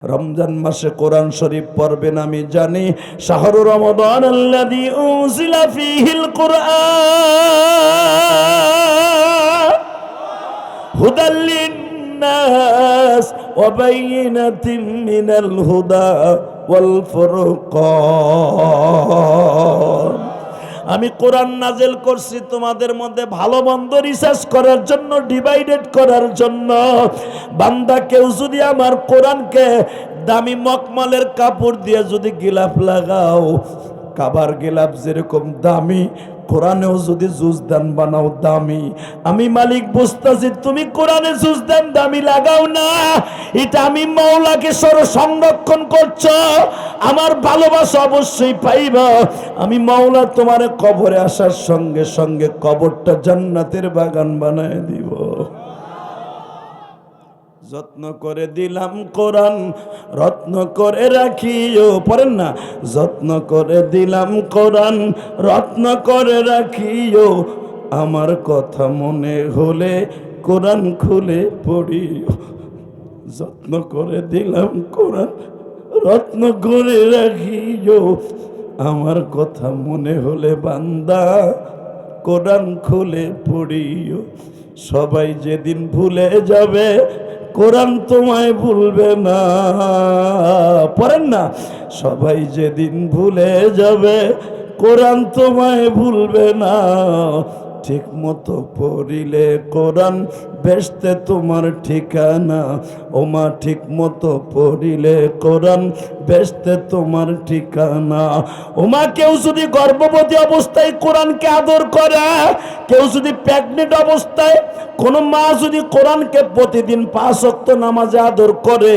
রমজান মাসে কোরআন শরীফ পড়বেন আমি জানি। শাহরু রমাদান আল্লাযী উনজিলা ফীহিল কুরআন হুদাল লিন্নাস ওয়া বাইয়িনাতিন মিনাল হুদা ওয়াল ফুরকান। আমি কোরআন নাজেল করছি তোমাদের মধ্যে ভালো মন্দ রিসার্চ করার জন্য, ডিভাইডেড করার জন্য। বান্দা কেউ যদি আমার কোরআনকে দামি মকমলের কাপড় দিয়ে যদি গিলাফ লাগাও, কাবার গিলাফ যেরকম দামি, কোরআনেও যদি জুজদান বানাও দামি। আমি মালিক বুঝতাছি তুমি কোরআনে জুজদান দামি লাগাও না, এটা আমি মাওলাকে সংরক্ষণ করছো। আমার ভালোবাসা অবশ্যই পাইবা। আমি মাওলা তোমার কবরে আসার সঙ্গে সঙ্গে কবরটা জান্নাতের বাগান বানায় দিব। যত্ন করে দিলাম কোরআন, রত্ন করে রাখিও। পড়েন না, যত্ন করে দিলাম কোরআন, রত্ন করে রাখিও। আমার কথা মনে হলে কোরআন খুলে পড়িও। যত্ন করে দিলাম কোরআন, রত্ন করে রাখিও। আমার কথা মনে হলে বান্দা কোরআন খুলে পড়িও। সবাই যেদিন ভুলে যাবে কোরআন তোমায় ভুলবে না। পড়েন না, সবাই যেদিন ভুলে যাবে কোরআন তোমায় ভুলবে না। ঠিক মতো পড়িলে কোরআন বেহেশতে তোমার ঠিকানা। ওমা ঠিক মতো পড়িলে কোরআন বেহেশতে তোমার ঠিকানা। ওমা কেউ যদি গর্ভবতী অবস্থায় কোরআনকে আদর করে, কেউ যদি প্রেগনেন্ট অবস্থায়, কোন মা যদি কোরআনকে প্রতিদিন 5 ওয়াক্ত নামাজে আদর করে,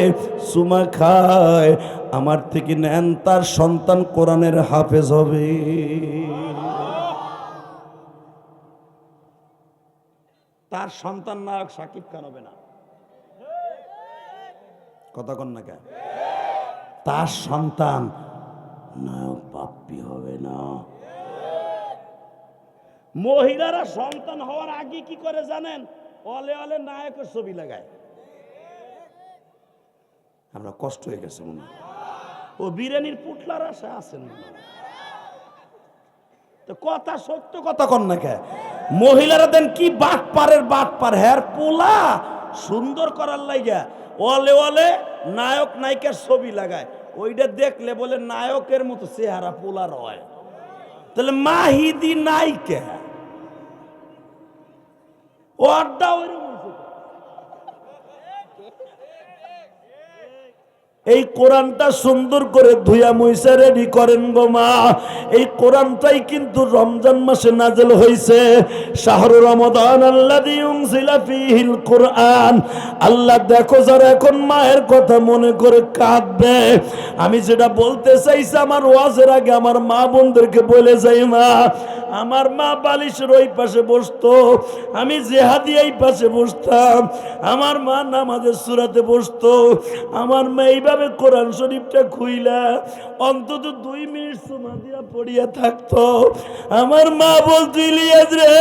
সুমা খায়, আমার থেকে নেন তার সন্তান কোরআনের হাফেজ হবে। তার সন্তান নায়ক শাকিব খান হবে না? কথা কন না কেন? তার সন্তান নায়ক বাপ্পি হবে না? মহিলারা সন্তান হওয়ার আগে কি করে জানেন? অলে অলে নায়কের ছবি লাগায়। আমরা কষ্ট হয়ে গেছে মনে, ও বিরিয়ানির পুটলার আশা আছেন তো। কথা সত্য কথা কন না কে? মহিলারা দেন কি বাটপার হের পোলা সুন্দর করার লাইগা অলে অলে নায়ক নায়িকার ছবি লাগায়। ওইটা দেখলে বলে নায়কের মতো চেহারা পোলার হয়। তাহলে মাহিদি নায়িকা ওরটা ওইরকম। এই কোরআনটা সুন্দর করে ধুইয়া মুইসা রেডি করেন গো মা। এই কোরআনটাই কিন্তু রমজান মাসে নাজেল হয়েছে। শাহরু রমাদান আল্লাযী উনজিলা ফীহিল কুরআন। আল্লাহ দেখো যারা এখন মায়ের কথা মনে করে কাঁদবে, আমি যেটা বলতে চাইছি আমার ওয়াজের আগে আমার মা বোনদেরকে বলে যাই, মা, আমার মা বালিশের ওই পাশে বসতো, আমি জেহাদি এই পাশে বসতাম। আমার মা নামাজের সূরাতে বসতো, আমার মা এইভাবে কোরআন শরীফটা খুইলা অন্তত 2 মিনিট সুমা দিয়া পড়িয়া থাকতো। আমার মা বলতো, ইলিয়াস রে,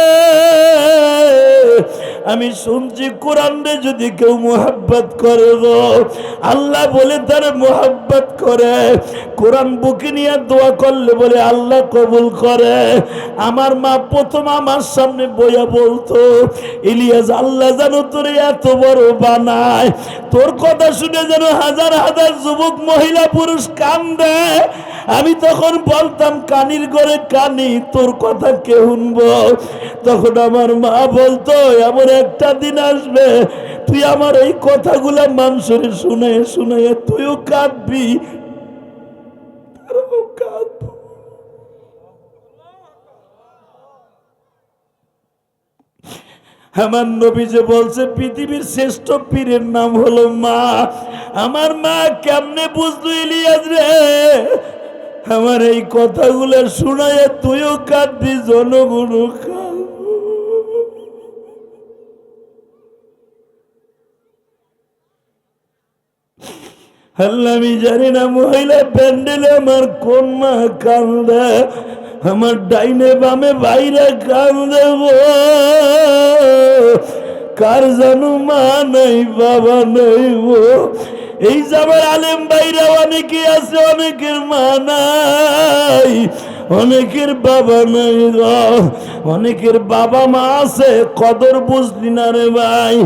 আমি শুনছি কোরআনে যদি কেউ মোহাব্বত করে গো, আল্লাহ বলে তার মোহাব্বত করে। কোরআন বুকে নিয়ে দোয়া করলে বলে আল্লাহ কবুল করে। আমার মা প্রথম আমার সামনে বইয়া বলতো, ইলিয়াস, আল্লাহ যেন তোর এত বড় বানায়, তোর কথা শুনে যেন হাজার হাজার যুবক মহিলা পুরুষ কান্দে। আমি তখন বলতাম, কানির ঘরে কানি, তোর কথা কে শুনবো? তখন আমার মা বলতো, এমন একটা দিন আসবে তুই আমার এই কথাগুলা মানুষের শুনে শুনে তুইও কাঁদবি, তারাও কাঁদবো। আমার নবী যে বলছে পৃথিবীর শ্রেষ্ঠ পীরের নাম হলো মা। আমার মা কেমনে বুঝলো ইলিয়াস রে, আমার এই কথাগুলো শুনায় তুইও কাঁদবি, জনগণও কাঁদবো। আল্লাহ, আমি জানি না মহিলা প্যান্ডেলে আমার কোন মা কান্দে, আমার ডাইনে বামে বাইরে কান্দে গো। কার জানো মা নাই বাবা নাই গো। এই যে আমার আলেম ভাইরা অনেকে আছে, অনেকের মা নাই, অনেকের বাবা নাই, অনেকের বাবা মা আছে, কদর বুঝলি না রে ভাই।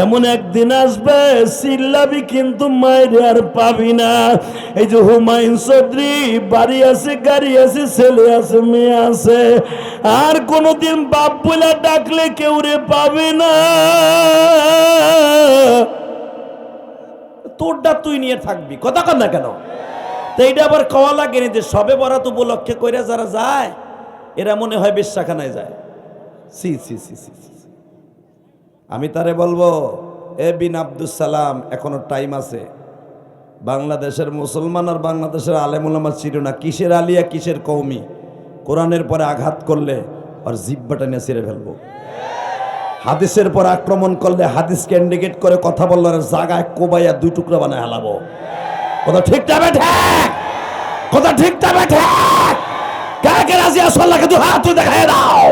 এমন একদিন আসবে চিল্লাবি কিন্তু মায়ের আর পাবি না। এই যে হুমায়ুন চৌধুরী বাড়ি আছে, গাড়ি আছে, ছেলে আছে, মেয়ে আছে, আর কোনদিন বাপ বলে ডাকলে কেউ রে পাবে না। তোরটা তুই নিয়ে থাকবি, কথা কর না কেন? তো এইটা আবার কওয়া লাগেনি যে সবে বরাত উপলক্ষে কইরা যারা যায় এরা মনে হয় বেশ্যাখানায় যায়। সি সি সি সি সি। আমি তারে বলবো, এ বিন আব্দুস সালাম, এখনো টাইম আছে। বাংলাদেশের মুসলমান আর বাংলাদেশের আলেম ওলামা ছিল না, কিসের আলিয়া কিসের কওমি। কোরআনের পরে আঘাত করলে আর জিহ্বাটা নিয়ে ছিঁড়ে ফেলবো। হাদিসের পর আক্রমণ করলে হাদিসকে ইন্ডিকেট করে কথা বললে জায়গায় কোবাইয়া দুই টুকরা বানায় হালাবো। কথা ঠিক যাবে ঠিক, কথা ঠিক যাবে ঠিক। কাকে রাজি আছো আল্লাহকে দু হাত দেখায় দাও।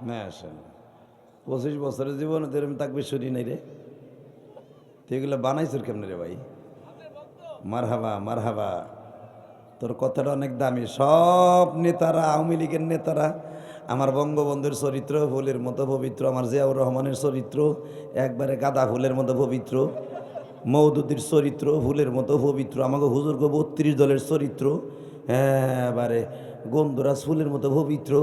না আসেন 25 বছরের জীবনে এরকম তাকবীর শুনি নাই রে। তুই এগুলো বানাইছর কেমনে রে ভাই? মারহাবা মারহাবা, তোর কথাটা অনেক দামি। সব নেতারা, আওয়ামী লীগের নেতারা, আমার বঙ্গবন্ধুর চরিত্র ফুলের মতো পবিত্র, আমার জিয়াউর রহমানের চরিত্র একবারে গাঁদা ফুলের মতো পবিত্র, মওদুদির চরিত্র ফুলের মতো পবিত্র, আমাকে হুজুরকে 32 দলের চরিত্র এবারে গন্ধরাজ ফুলের মতো পবিত্র,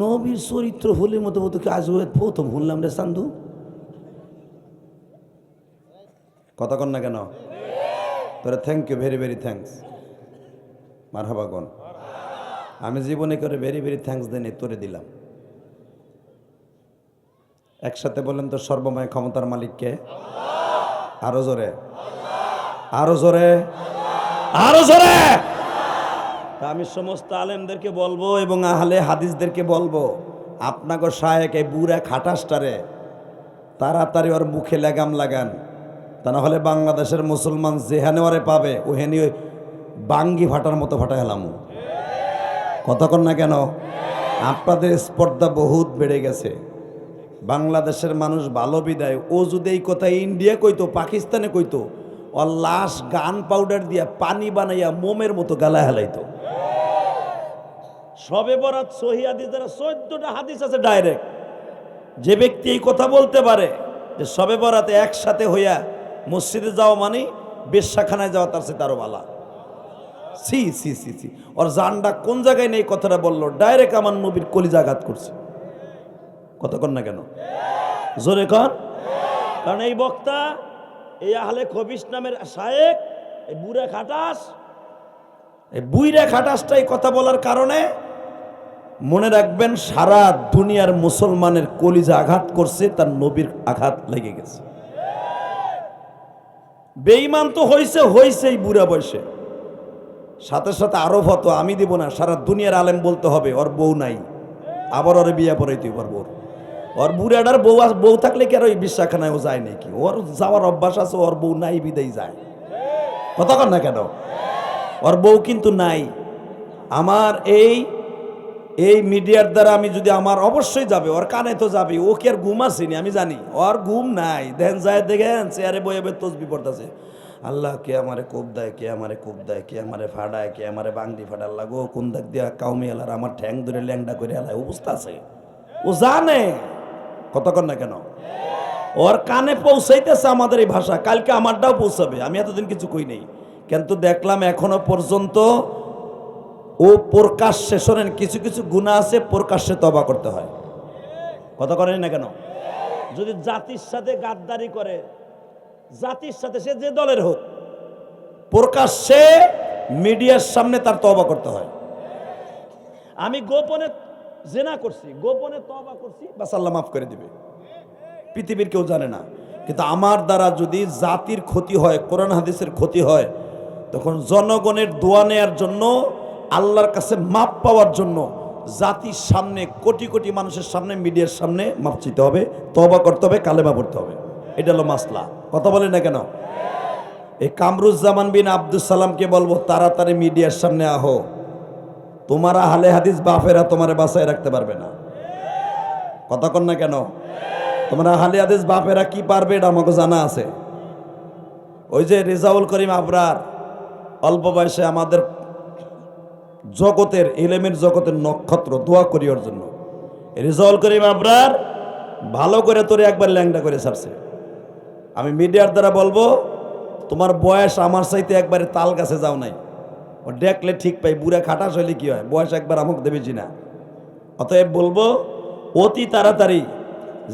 নবীর চরিত্র ফুলের মতো মতো আজ প্রথম শুনলাম রে চান্দু। কথা কন না কেন? তোরা thank you, very very thanks. মারহাবা গন। আমি জীবনে করে ভেরি ভেরি থ্যাংকস দেন তোরে দিলাম। একসাথে বলেন তো, সর্বময় ক্ষমতার মালিককে। আরো জোরে, আরো জোরে, আরো জোরে। আমি সমস্ত আলেমদেরকে বলবো এবং আহলে হাদিসদেরকে বলবো, আপনাকে শায়েক এই বুড়া খাটাসটারে তাড়াতাড়ি ওর মুখে লাগাম লাগান, তা না হলে বাংলাদেশের মুসলমান যেখানে ওরে পাবে ওখানে বাঙ্গি ফাটার মতো ফাটা হেলাম। কথা কন না কেন? আপনাদের স্পর্ধা বহুত বেড়ে গেছে। বাংলাদেশের মানুষ ভালো বিদায়, ও যদি এই কথা ইন্ডিয়া কইতো, পাকিস্তানে কইতো, ওর লাশ গান পাউডার দিয়া পানি বানাইয়া মোমের মতো গালা হেলাইতো। সবে বরাত সহি হাদিস দ্বারা 14টা হাদিস আছে ডাইরেক্ট। যে ব্যক্তি এই কথা বলতে পারে যে সবে বরাতে একসাথে হইয়া মসজিদে যাওয়া মানে বেশ্যাখানায় যাওয়া, তার সাথে আরো বালা। সি সি সি সি, ওর জানডা কোন জায়গায় নেই কথাটা বললো, ডাইরেক্ট আমার নবীর কলিজা আঘাত করছে। কথা কন না কেন? জোরে কন। কারণ এই বক্তা, এই আহলে খবিস নামের শায়েক, এই বুড়া খাটাস, এই বুইরা খাটাসটাই কথা বলার কারণে মনে রাখবেন সারা দুনিয়ার মুসলমানের কলিজা আঘাত করছে, তার নবীর আঘাত লেগে গেছে। বেঈমান তো হইছেই বুড়া বয়সে, সাথে সাথে আরো ফতো আমি দিব না, সারা দুনিয়ার আলেম বলতে হবে ওর বউ নাই, আবার ওর বিয়া পড়াইতে পারবো। ওর বুড়াটার বউ থাকলে কি আর ওই বিশ্বাখানায় ও যায় নাকি? ওর যাওয়ার অভ্যাস আছে, ওর বউ নাই বিদায় যায়। কথা কন না কেন? ওর বউ কিন্তু নাই। আমার এই মিডিয়ার দ্বারা আমি যদি, আমার অবশ্যই যাবে, ওর কানে তো যাবে। ও কি আর ঘুম আসেনি আমি জানি, ওর ঘুম নাই। দেখেন যায়, দেখেন চেয়ারে বয়ে তসবি পড়তেছে, আল্লাহ কে আমারে কোপ দেয়, কে আমারে কোপ দেয়, কে আমারে ফাড়ায়, কে আমারে বাংদি ফাটার লাগো, কোন দাগ দিয়া কাউমি এলার আমার ঠ্যাং ধরে ল্যাংডা করে এলায় অবস্থা আছে। ও জানে। কতক্ষণ না কেন? ওর কানে পৌঁছাইতেছে আমাদের এই ভাষা, কালকে আমারটাও পৌঁছাবে। আমি এতদিন কিছু কই নেই, কিন্তু দেখলাম এখনো পর্যন্ত ও প্রকাশ্যে, শোনেন কিছু কিছু গুনাহ আছে প্রকাশ্যে তওবা করতে হয়। কথা করেন না কেন? যদি জাতির সাথে গাদ্দারি করে, জাতির সাথে সে যে দলের হোক, প্রকাশ্যে মিডিয়ার সামনে তার তওবা করতে হয়। আমি গোপনে জেনা করছি, গোপনে তওবা করছি, বাস আল্লাহ মাফ করে দিবে। পৃথিবীর কেউ জানে না। কিন্তু আমার দ্বারা যদি জাতির ক্ষতি হয়, কোরআন হাদিসের ক্ষতি হয়, তখন জনগণের দোয়া নেয়ার জন্য, আল্লাহর কাছে মাপ পাওয়ার জন্য জাতির সামনে, কোটি কোটি মানুষের সামনে, মিডিয়ার সামনে মাপ চাইতে হবে, তওবা করতে হবে, কালেমা পড়তে হবে। এটা হলো মাসলা। কথা বলেন না কেন? এই কামরুজ্জামান বিন আব্দুল সালামকে বলবো, তাড়াতাড়ি মিডিয়ার সামনে আহো, তোমার আহলে হাদিস বাপেরা তোমারে বাঁচায় রাখতে পারবে না। কথা কন না কেন? তোমরা আহলে হাদিস বাপেরা কি পারবে এটা আমাকে জানা আছে। ওই যে রেজাউল করিম আবরার অল্প বয়সে আমাদের জগতের, ইলমের জগতের নক্ষত্র, দোয়া করি ওর জন্য। রেজাউল করিম আবরার ভালো করে তোরে একবার ল্যাংটা করে ছাড়ছে। আমি মিডিয়ার দ্বারা বলবো, তোমার বয়স আমার চাইতে একবারে তাল গাছে যাও নাই। ও দেখলে ঠিক পাই, বুড়া খাটাস হইলে কি হয়, বয়স একবার আমাকে দেবেছি না। অতএব বলবো, অতি তাড়াতাড়ি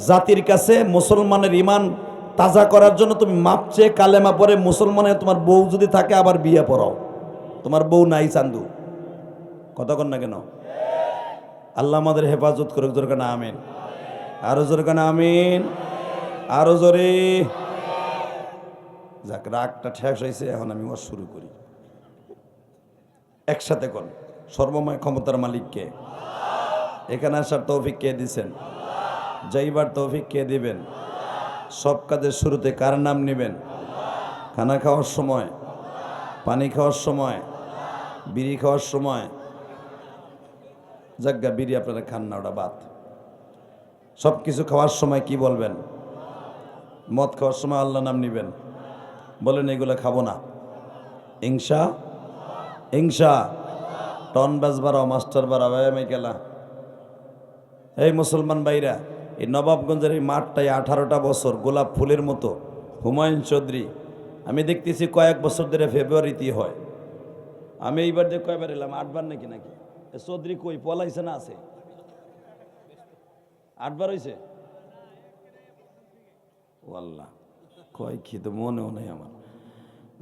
জাতির কাছে মুসলমানের ইমান তাজা করার জন্য তুমি মাপ চেয়ে কালেমা পরে মুসলমানের, তোমার বউ যদি থাকে আবার বিয়ে পড়াও। তোমার বউ নাই চান্দু। কথা কন না কেন? আল্লাহ আমাদের হেফাজত করুক। জোরে কেন আমিন? আরো জোরে কেন আমিন? আরো জোরে। যাক, রাগটা ঠেস হয়েছে, এখন আমি ওয়াজ শুরু করি। একসাথে কোন সর্বময় ক্ষমতার মালিক কে? এখানে আসার তৌফিক কে দিছেন? যাইবার তৌফিক কে দিবেন? সব কাজের শুরুতে কার নাম নেবেন? খানা খাওয়ার সময়, পানি খাওয়ার সময়, বিড়ি খাওয়ার সময়। জাগ্গা বিড়ি আপনারা খান না, ওটা বাদ। সব কিছু খাওয়ার সময় কি বলবেন? মদ খাওয়ার সময় আল্লাহ নাম নেবেন। বলেন এগুলো খাবো না ইনশা। ইনশা টন বাজ বাড়াও, মাস্টার বাড়াও। মেকেলা এই মুসলমান ভাইরা, এই নবাবগঞ্জের এই মাঠটায় 18টা বছর গোলাপ ফুলের মতো। হুমায়ুন চৌধুরী আমি দেখতেছি কয়েক বছর ধরে ফেব্রুয়ারিতে হয়। আমি এইবার যে কয়বার এলাম, 8বার নাকি নাকি চৌধুরী কই পলাইছে না আছে? 8বার হয়েছে। ও আল্লাহ, কয় কি তো মনেও নেই আমার।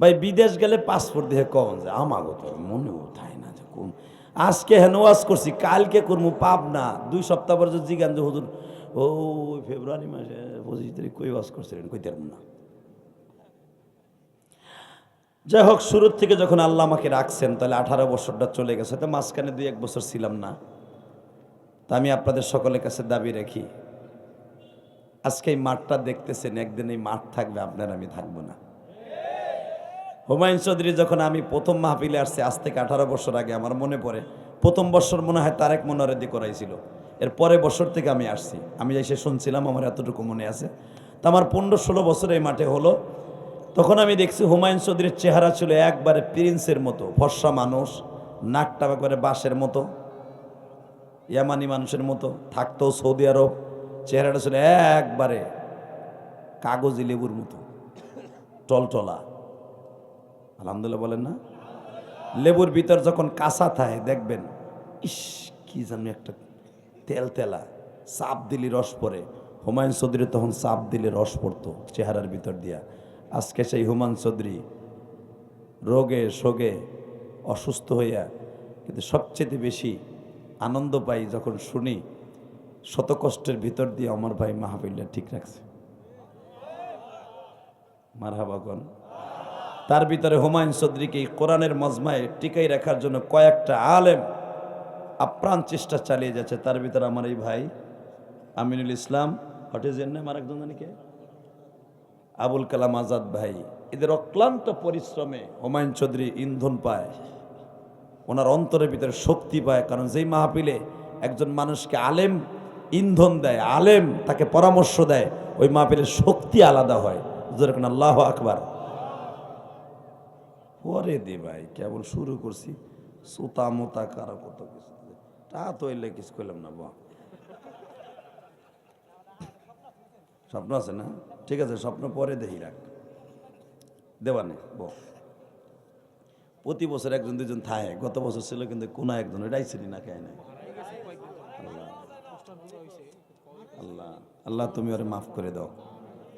ভাই বিদেশ গেলে পাসপোর্ট দিয়ে কখন যায়, আমাগো তো মনেও থাই না যে কোন। আজকে হেন ওয়াজ করছি, কালকে করবো পাব না। 2 সপ্তাহ পর যে জিগান যে হুজুর ও ফেব্রুয়ারি মাসে 25 তারিখ কই ওয়াজ করছিলেন, কইতে পারব না। যাই হোক, শুরুর থেকে যখন আল্লাহ আমাকে রাখছেন, তাহলে 18 বছরটা চলে গেছে, তো মাঝখানে 2-1 বছর ছিলাম না। তা আমি আপনাদের সকলের কাছে দাবি রাখি, আজকে এই মাঠটা দেখতেছেন, একদিন এই মাঠ থাকবে, আপনার আমি থাকবো না। হুমায়ুন চৌধুরী যখন আমি প্রথম মাহফিলে আসছি, আজ থেকে 18 বছর আগে, আমার মনে পড়ে প্রথম বছর মনে হয় তারেক মনোয়ারেদি করাইছিল। এর পরের বছর থেকে আমি আসছি, আমি এসে শুনছিলাম, আমার এতটুকু মনে আছে। তা আমার 15-16 বছর এই মাঠে হলো। তখন আমি দেখছি হুমায়ুন চৌধুরীর চেহারা ছিল একবারে প্রিন্সের মতো, ফর্সা মানুষ, নাকটা একবারে বাঁশের মতো, ইয়ামানি মানুষের মতো, থাকতো সৌদি আরব। চেহারাটা ছিল একবারে কাগজি লেবুর মতো টলটলা। আলহামদুলিল্লাহ বলেন না? লেবুর ভিতর যখন কাঁচা থাকে দেখবেন, ইস কি জানি একটা তেল তেলা, চাপ দিলি রস পড়ে। হুমায়ুন চৌধুরী তখন চাপ দিলে রস পড়তো চেহারার ভিতর দিয়া। আজকে সেই হুমায়ুন চৌধুরী রোগে শোগে অসুস্থ হইয়া, কিন্তু সবচেয়ে বেশি আনন্দ পাই যখন শুনি শত কষ্টের ভিতর দিয়ে আমার ভাই মাহফিলটা ঠিক রাখছে। মারহাবাগন। তার ভিতরে হুমায়ুন চৌধুরীকে কোরআনের মজমায় টিকাই রাখার জন্য কয়েকটা আলেম আপ্রাণ চেষ্টা চালিয়ে যাচ্ছে। তার ভিতরে আমার এই ভাই আমিনুল ইসলাম, হটেজেন নাম আরেকজন জানিকে আবুল কালাম আজাদ ভাই, এদের অক্লান্ত পরিশ্রমে হুমায়ুন চৌধুরী ইন্ধন পায়, ওনার অন্তরের ভিতরে শক্তি পায়। কারণ যেই মাহফিলে একজন মানুষকে আলেম ইন্ধন দেয়, আলেম তাকে পরামর্শ দেয়, ওই মাহফিলের শক্তি আলাদা হয়। যেরকম আল্লাহু আকবার। পরে দে ভাই, কেবল শুরু করছি, সুতা মোতা কারো কত কিছু তা তো এলে কিছু করলাম না। বা স্বপ্ন আছে না? ঠিক আছে, স্বপ্ন পরে দেখি, রাখ দেওয়ানে। প্রতি বছর 1-2 থাকে, গত বছর ছিল কিন্তু কোনো একজন এটাই ছিল না, খায় নাই। আল্লাহ আল্লাহ তুমি ওরে মাফ করে দাও।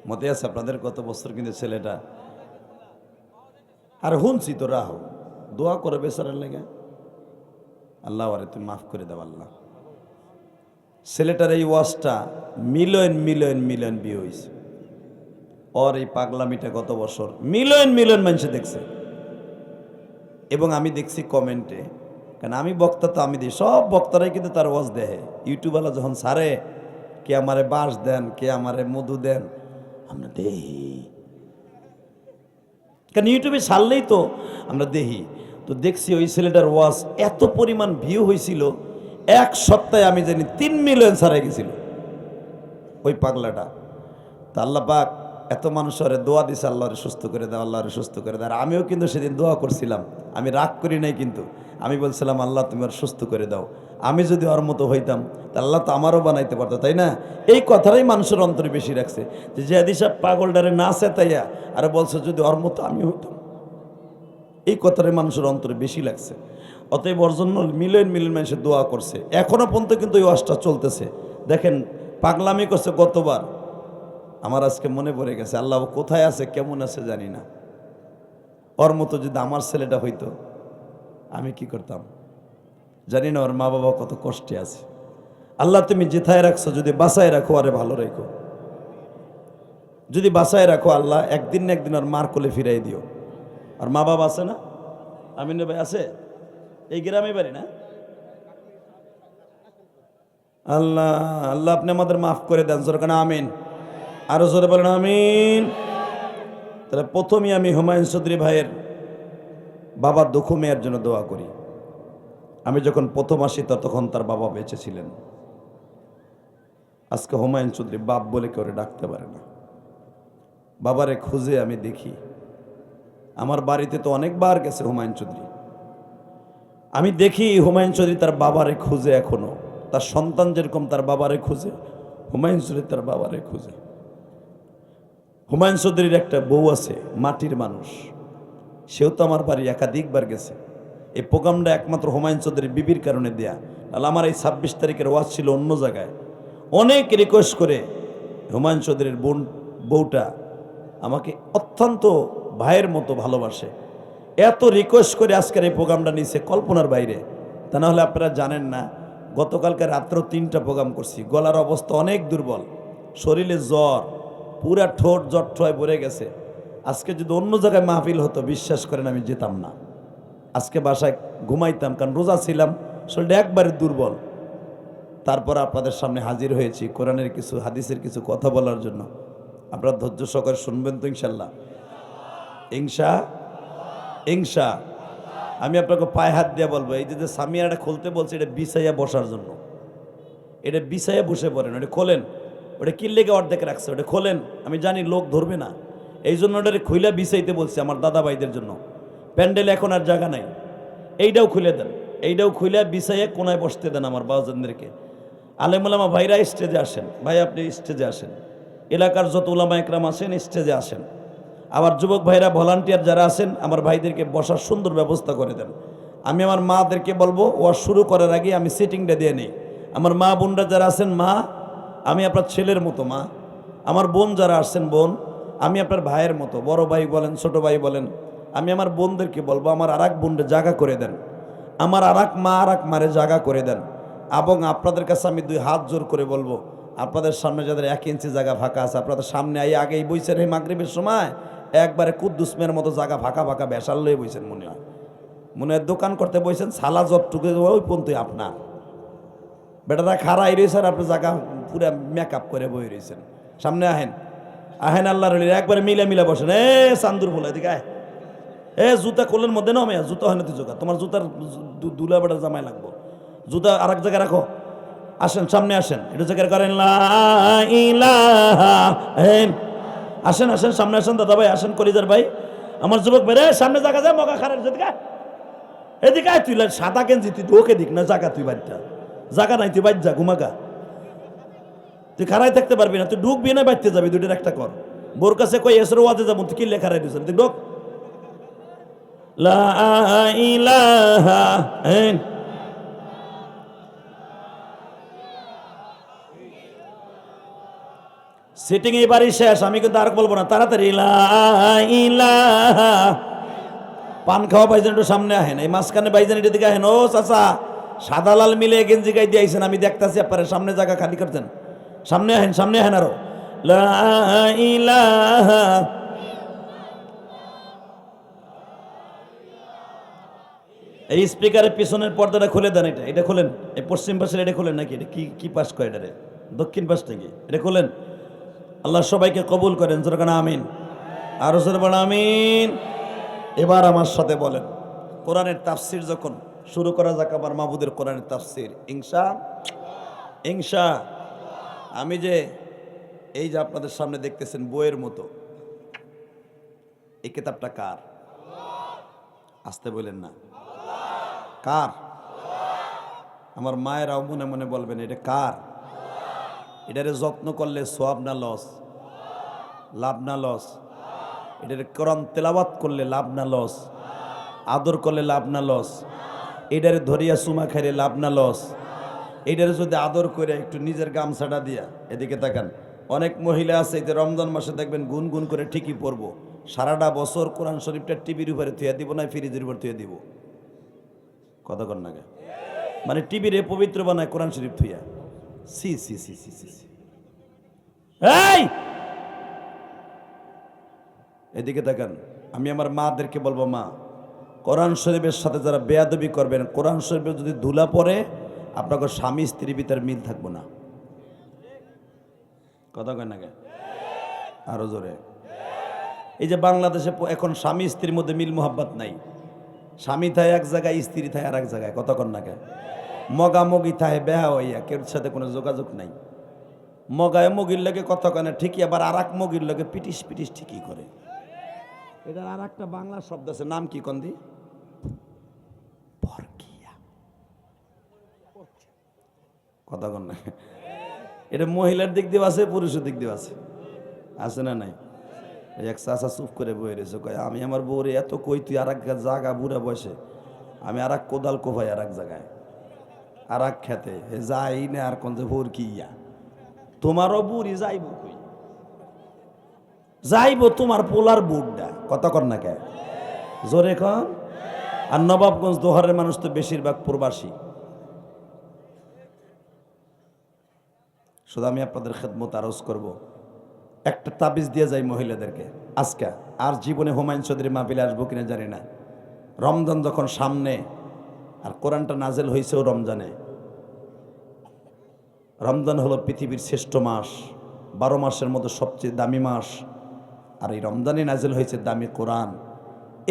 মতে আছে আপনাদের গত বছর কিন্তু ছেলেটা, আর শুনছি তো রাহ দোয়া করে বেচারার লেগে, আল্লাহ আরে তুমি মাফ করে দাও আল্লাহ। ছেলেটার এই ওয়াজটা মিলিয়ন মিলিয়ন মিলিয়ন ভিউ হয়েছে। ওর এই পাগলামিটা গত বছর মিলিয়ন মিলিয়ন মানুষে দেখছে, এবং আমি দেখছি কমেন্টে, কারণ আমি বক্তা তো আমি দিই, সব বক্তারাই কিন্তু তার ওয়াজ দেয়। ইউটিউবওয়ালা যখন সারে কে আমারে বাঁশ দেন, কে আমারে মধু দেন, আমরা দেহি, কারণ ইউটিউবে ছাড়লেই তো আমরা দেখি। তো দেখছি ওই ছেলেটার ওয়াজ এত পরিমাণ ভিউ হয়েছিল, এক সপ্তাহে আমি জানি 3 মিলিয়ন ছাড়াই গেছিল ওই পাগলাটা। তা আল্লাহ পাক এত মানুষের দোয়া দিছে, আল্লাহরে সুস্থ করে দাও, আল্লাহরে সুস্থ করে দাও। আর আমিও কিন্তু সেদিন দোয়া করছিলাম, আমি রাগ করি নাই, কিন্তু আমি বলছিলাম আল্লাহ তুমি আর সুস্থ করে দাও। আমি যদি ওর মতো হইতাম তা আল্লাহ তো আমারও বানাইতে পারতো, তাই না? এই কথাটাই মানুষের অন্তরে বেশি রাখছে, যে জিহাদি সাহেব পাগলটারে না চেতাইয়া আর বলছে যদি ওর মতো আমি হইতাম, এই কথাটাই মানুষের অন্তরে বেশি লাগছে। অতএব ওর জন্য মিলিয়ন মিলিয়ন মানুষের দোয়া করছে, এখনো পর্যন্ত কিন্তু এই ওয়াজটা চলতেছে। দেখেন পাগলামি করছে গতবার, আমার আজকে মনে পড়ে গেছে, আল্লাহ কোথায় আছে কেমন আছে জানি না। ওর মতো যদি আমার ছেলেটা হইতো আমি কি করতাম জানি না, ওর মা বাবা কত কষ্টে আছে। আল্লাহ তুমি যেথায় রাখছো যদি বাঁচায় রাখো, আরে ভালো রেখো, যদি বাঁচায় রাখো আল্লাহ, একদিন না একদিন ওর মার কোলে ফিরাই দিও। আর মা বাবা আছে না? আমিন ভাই আছে, এই গ্রামে বাড়ি না? আল্লাহ আল্লাহ আপনি আমাদের মাফ করে দেন, জোরে না আমিন, আরো জোরে বলেন আমিন। তাহলে প্রথমেই আমি হুমায়ুন চৌধুরী ভাইয়ের বাবার দুঃখ মেয়ের জন্য দোয়া করি। আমি যখন প্রথম আসি তখন তার বাবা বেঁচে ছিলেন। আজকে হুমায়ুন চৌধুরী বাপ বলে কেউ ডাকতে পারে না। বাবারে খুঁজে আমি দেখি, আমার বাড়িতে তো অনেকবার গেছে হুমায়ুন চৌধুরী, আমি দেখি হুমায়ুন চৌধুরী তার বাবারে খুঁজে, এখনো তার সন্তান যেরকম তার বাবারে খুঁজে, হুমায়ুন চৌধুরী তার বাবারে খুঁজে। হুমায়ুন চৌধুরীর একটা বউ আছে, মাটির মানুষ, সেও তো আমার বাড়ি একাধিকবার গেছে। এই প্রোগ্রামটা একমাত্র হুমায়ুন চৌধুরীর বিবির কারণে দেয়া, তাহলে আমার এই 26 তারিখের ওয়াজ ছিল অন্য জায়গায়। অনেক রিকোয়েস্ট করে হুমায়ুন চৌধুরীর বউটা আমাকে অত্যন্ত ভাইয়ের মতো ভালোবাসে, এত রিকোয়েস্ট করে আজকের এই প্রোগ্রামটা নিয়েছে, কল্পনার বাইরে। তা নাহলে আপনারা জানেন না, গতকালকে রাত্রেও 3টা প্রোগ্রাম করছি, গলার অবস্থা অনেক দুর্বল, শরীরে জ্বর, পুরা ঠোঁট জট্ঠয় ভরে গেছে। আজকে যদি অন্য জায়গায় মাহফিল হতো বিশ্বাস করেন আমি যেতাম না, আজকে বাসায় ঘুমাইতাম, কারণ রোজা ছিলাম, শরীরটা একবারে দুর্বল। তারপর আপনাদের সামনে হাজির হয়েছি কোরআনের কিছু হাদিসের কিছু কথা বলার জন্য। আপনারা ধৈর্য সহকারে শুনবেন তো ইনশাল্লাহ? ইনশা আমি আপনাকে পায়ে হাত দিয়ে বলবো, এই যে সামিয়াটা খুলতে বলছে, এটা বিছাইয়া বসার জন্য, এটা বিছাইয়া বসে পড়েন, ওটা খোলেন। ওটা কি লেগে অর্ধেক রাখছে, ওটা খোলেন, আমি জানি লোক ধরবে না, এই জন্য ওটা খুইলা বিছাইতে বলছে আমার দাদা ভাইদের জন্য। প্যান্ডেল এখন আর জায়গা নাই, এইটাও খুলে দেন, এইটাও খুলে বিছাইয়া কোনায় বসতে দেন আমার বাবাজানদেরকে। আলেমুলামা ভাইরা স্টেজে আসেন, ভাই আপনি স্টেজে আসেন, এলাকার যত উলামা একরাম আসেন স্টেজে আসেন। আবার যুবক ভাইরা ভলান্টিয়ার যারা আছেন আমার ভাইদেরকে বসার সুন্দর ব্যবস্থা করে দেন। আমি আমার মাদেরকে বলবো ওয়াজ শুরু করার আগে আমি সিটিংটা দিয়ে নিই। আমার মা বোনরা যারা আছেন, মা আমি আপনার ছেলের মতো, মা আমার বোন যারা আসছেন, বোন আমি আপনার ভাইয়ের মতো, বড় ভাই বলেন ছোট ভাই বলেন, আমি আমার বোনদেরকে বলবো আমার আর এক বোনরে জায়গা করে দেন, আমার আর এক মা আর এক মারে জায়গা করে দেন। এবং আপনাদের কাছে আমি 2 হাত জোর করে বলবো, আপনাদের সামনে যাদের 1 ইঞ্চি জায়গা ফাঁকা আছে, আপনাদের সামনে আগেই বইছেন এই মাগরিবের সময়, একবারে কুদ্দুসমের মতো জায়গা ফাঁকা ফাঁকা বেসাল লয়ে বইছেন, মনে হয় দোকান করতে বইছেন, সালা যতটুকু ওই পর্যন্তই আপনার। বেটারা খাড়াই রয়েছে আর আপনি জায়গা পুরা মেকআপ করে বই রয়েছেন। সামনে আহেন, আল্লাহ রলির একবারে মিলা বসেন। চান্দুর বলে এদিকে আয়, জুতা কোলের মধ্যে নাও, মেয়া জুতা হয় না তুই জোগা, তোমার জুতার দুলা বেটার জামাই লাগবো, জুতা আর এক জায়গায় রাখো। আসেন সামনে আসেন, একটু জায়গায় করেন, আসেন আসেন সামনে আসেন, দাদা ভাই আসেন, কলিজার ভাই আমার যুবক ভাই, সামনে জায়গা যায়, মগা খারের এদিকে আয়, তুই সাদা কেঞ্জি তুই ওকে দিক না জায়গা, তুই বাড়িটা জায়গা নাই, তুই বাড়ি যা, ঘুমাগা, তুই খারাই থাকতে পারবি না, তুই ঢুকবি না বাড়তে যাবি, দুটোর একটা কর। বোর কাছে কই এসর ওয়াজে যাবো, তুই কি লেখা রাই দিয়েছেন, তুই ঢোক। লা ইলাহা সিটিং এবারই শেষ, আমি কিন্তু আর বলবো না, তাড়াতাড়ি পান খাওয়া ভাইজান একটু সামনে আহেন, এই মাঝখানে ভাইজান এটার দিকে আহেন। ও চাচা সাদা লাল মিলে গেঞ্জি গাই দিয়ে আইসেন, আমি দেখতেছি আপনারা সামনে জায়গা খালি করছেন, সামনে আহেন আরো। লা ইলাহা। এই স্পিকারের পিছনের পর্দাটা খুলে দেন, এটা খোলেন। এই পশ্চিম পাশের এটা খোলেন নাকি? এটা কি পাশ করে এটা? দক্ষিণ পাশ থেকে এটা খোলেন। আল্লাহ সবাইকে কবুল করেন, জোরে আমিন। আরো জোরে বলেন আমিন। এবার আমার সাথে বলেন, কোরআনের তাফসির যখন শুরু করা যাক, আমার মাহবুদের কোরআনের তাফসির ইনশা। আমি যে এই যে আপনাদের সামনে দেখতেছেন বইয়ের মতো, এই কিতাবটা কার? আসতে বলেন না, কার? আমার মায়েরাও মনে মনে বলবেন এটা কার? এটারে যত্ন করলে সওয়াব না লস? লাভ না লস? এটার কোরআন তেলাওয়াত করলে লাভ না লস? আদর করলে লাভ না লস? এটারে ধরিয়া চুমা খাইলে লাভ না লস? এটারে যদি আদর করে একটু নিজের গামছাটা দিয়া, এদিকে তাকান, অনেক মহিলা আছে যে রমজান মাসে দেখবেন গুনগুন করে ঠিকই পড়বো, সারাটা বছর কোরআন শরীফটা টিভির উপরে থুয়া দিব না ফ্রিজের উপর থুয়ে দিব। কথা কর না, মানে টিভির পবিত্র বানায় কোরআন শরীফ থুইয়া। সি সি সি সি সি সি। এই এদিকে দেখেন, আমি আমার মাদেরকে বলবো, মা, কোরআন শরীফের সাথে যারা বেয়াদবি করবেন, কোরআন শরীফের যদি ধুলা পড়ে আপনাকে স্বামী স্ত্রীর ভিতরে মিল থাকবো না। কথা কয় না? আরো জোরে। এই যে বাংলাদেশে এখন স্বামী স্ত্রীর মধ্যে মিল মোহাব্বত নাই। স্বামী থাকে এক জায়গায়, স্ত্রী থাকে আর এক জায়গায়। কথা কন না? মগামগি থাকে বেহা হইয়া, কেউ সাথে কোনো যোগাযোগ নাই। মগায় মগির লোকে কথা কয় না ঠিকই, আবার আর এক মগির লোকে পিটিস পিটিস ঠিকই করে। এটার আর একটা বাংলা শব্দ আছে, নাম কি কন্দি? পরকিয়া। কথা কন না? এটা মহিলার দিক দিয়ে আছে, পুরুষের দিক দিয়ে আছে না নাই? এক চাষা চুপ করে বয়ে রয়েছে, কয় আমি আমার বউরে এত কই তুই আর এক জায়গা বুড়া বসে, আমি আর এক কোদাল কোভাই আর এক জায়গায় আর এক খেতে যাই না, আর কোন যে ভোর কি ইয়া তোমারও বুড়ি যাইব, কই যাইব তোমার পোলার বুড়টা। কথা কর না কে? জোরে কন। আর নবাবগঞ্জ দোহারের মানুষ তো বেশিরভাগ প্রবাসী। শুধু আমি আপনাদের খেদমত আরজ করব, একটা তাবিজ দিয়ে যাই মহিলাদেরকে আজকে। আর জীবনে হুমায়ুন চৌধুরী মাহফিলে আসবো কিনা জানি না। রমজান যখন সামনে, আর কোরআনটা নাজেল হয়েছেও রমজানে। রমজান হলো পৃথিবীর শ্রেষ্ঠ মাস, 12 মাসের মধ্যে সবচেয়ে দামি মাস। আর এই রমজানে নাজেল হয়েছে দামি কোরআন।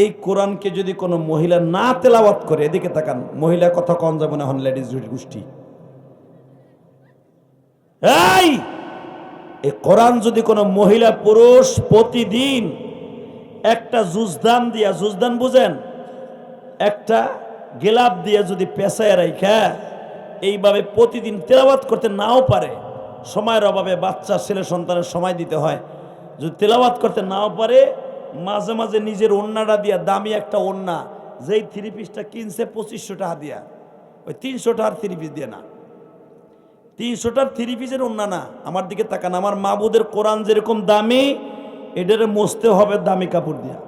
এই কোরআনকে যদি কোনো মহিলা না তেলাওয়াত করে, এদিকে তাকান, মহিলা কথা কন যাবে না, হন লেডিস গোষ্ঠী। এই কোরআন যদি কোনো মহিলা পুরুষ প্রতিদিন একটা জুজদান দিয়া, জুজদান বুঝেন, একটা গেলাপ দিয়ে যদি পেঁচায় রাইখা এইভাবে প্রতিদিন তেলাওয়াত করতে নাও পারে, সময়ের অভাবে বাচ্চা ছেলে সন্তানের সময় দিতে হয়, যদি তেলাওয়াত করতে নাও পারে, মাঝে মাঝে নিজের ওড়নাটা দিয়া, দামি একটা ওড়না, যেই 3 পিসটা কিনছে 2500 টাকা দিয়া, ওই 300 টাকার 3 পিস দিয়ে না, 300টার 3 পিসের ওড়না না। আমার দিকে তাকান, আমার মাবুদের কোরআন যেরকম দামি, এটারে মসতে হবে দামি কাপড় দিয়া।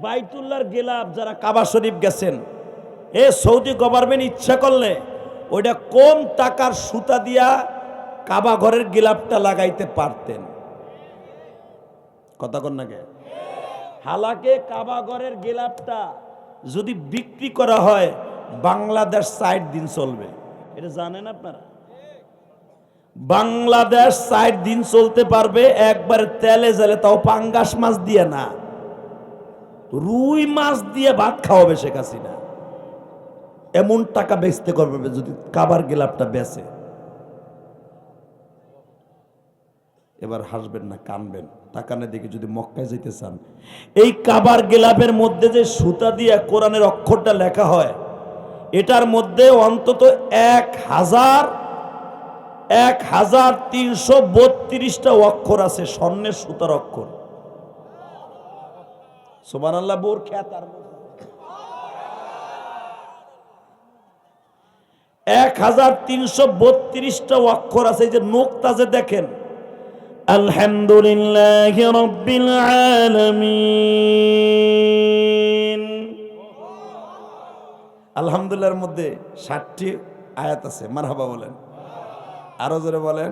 বাইতুল্লাহর গেলাপ, যারা কাবা শরীফ গেছেন, সৌদি গভর্নমেন্ট ইচ্ছা করলে ওইটা কম টাকার সুতা দিয়া কাবা ঘরের গেলাপটা লাগাইতে পারতেন। কথা কন না কে? হালাকে কাবা ঘরের গেলাপটা যদি বিক্রি করা হয়, বাংলাদেশ 60 দিন চলবে। এটা জানেন আপনারা? বাংলাদেশ 60 দিন চলতে পারবে একবার তেলে জালে, তাও পাঙ্গাস মাছ দিয়ে না, রুই মাছ দিয়ে ভাত খাওয়াবে শেখ হাসিনা। এমন টাকা বেচতে করবে যদি কাবার গেলাপটা বেচে। এবার হাসবেন না, কানবেন। তাকানে দিকে যদি মক্কায় যেতে চান, এই কাবার গেলাপের মধ্যে যে সুতা দিয়ে কোরআনের অক্ষরটা লেখা হয়, এটার মধ্যে অন্তত 1332টা অক্ষর আছে, স্বর্ণের সুতার অক্ষর। সুবহানাল্লাহ। বোর খ্যাতার 1332টা অক্ষর আছে। এই যে নোক্তা যে দেখেন, আলহামদুলিল্লাহি রাব্বিল আলামিন, আলহামদুলিল্লাহর মধ্যে 60টি আয়াত আছে। মারহাবা বলেন। আরো জোরে বলেন।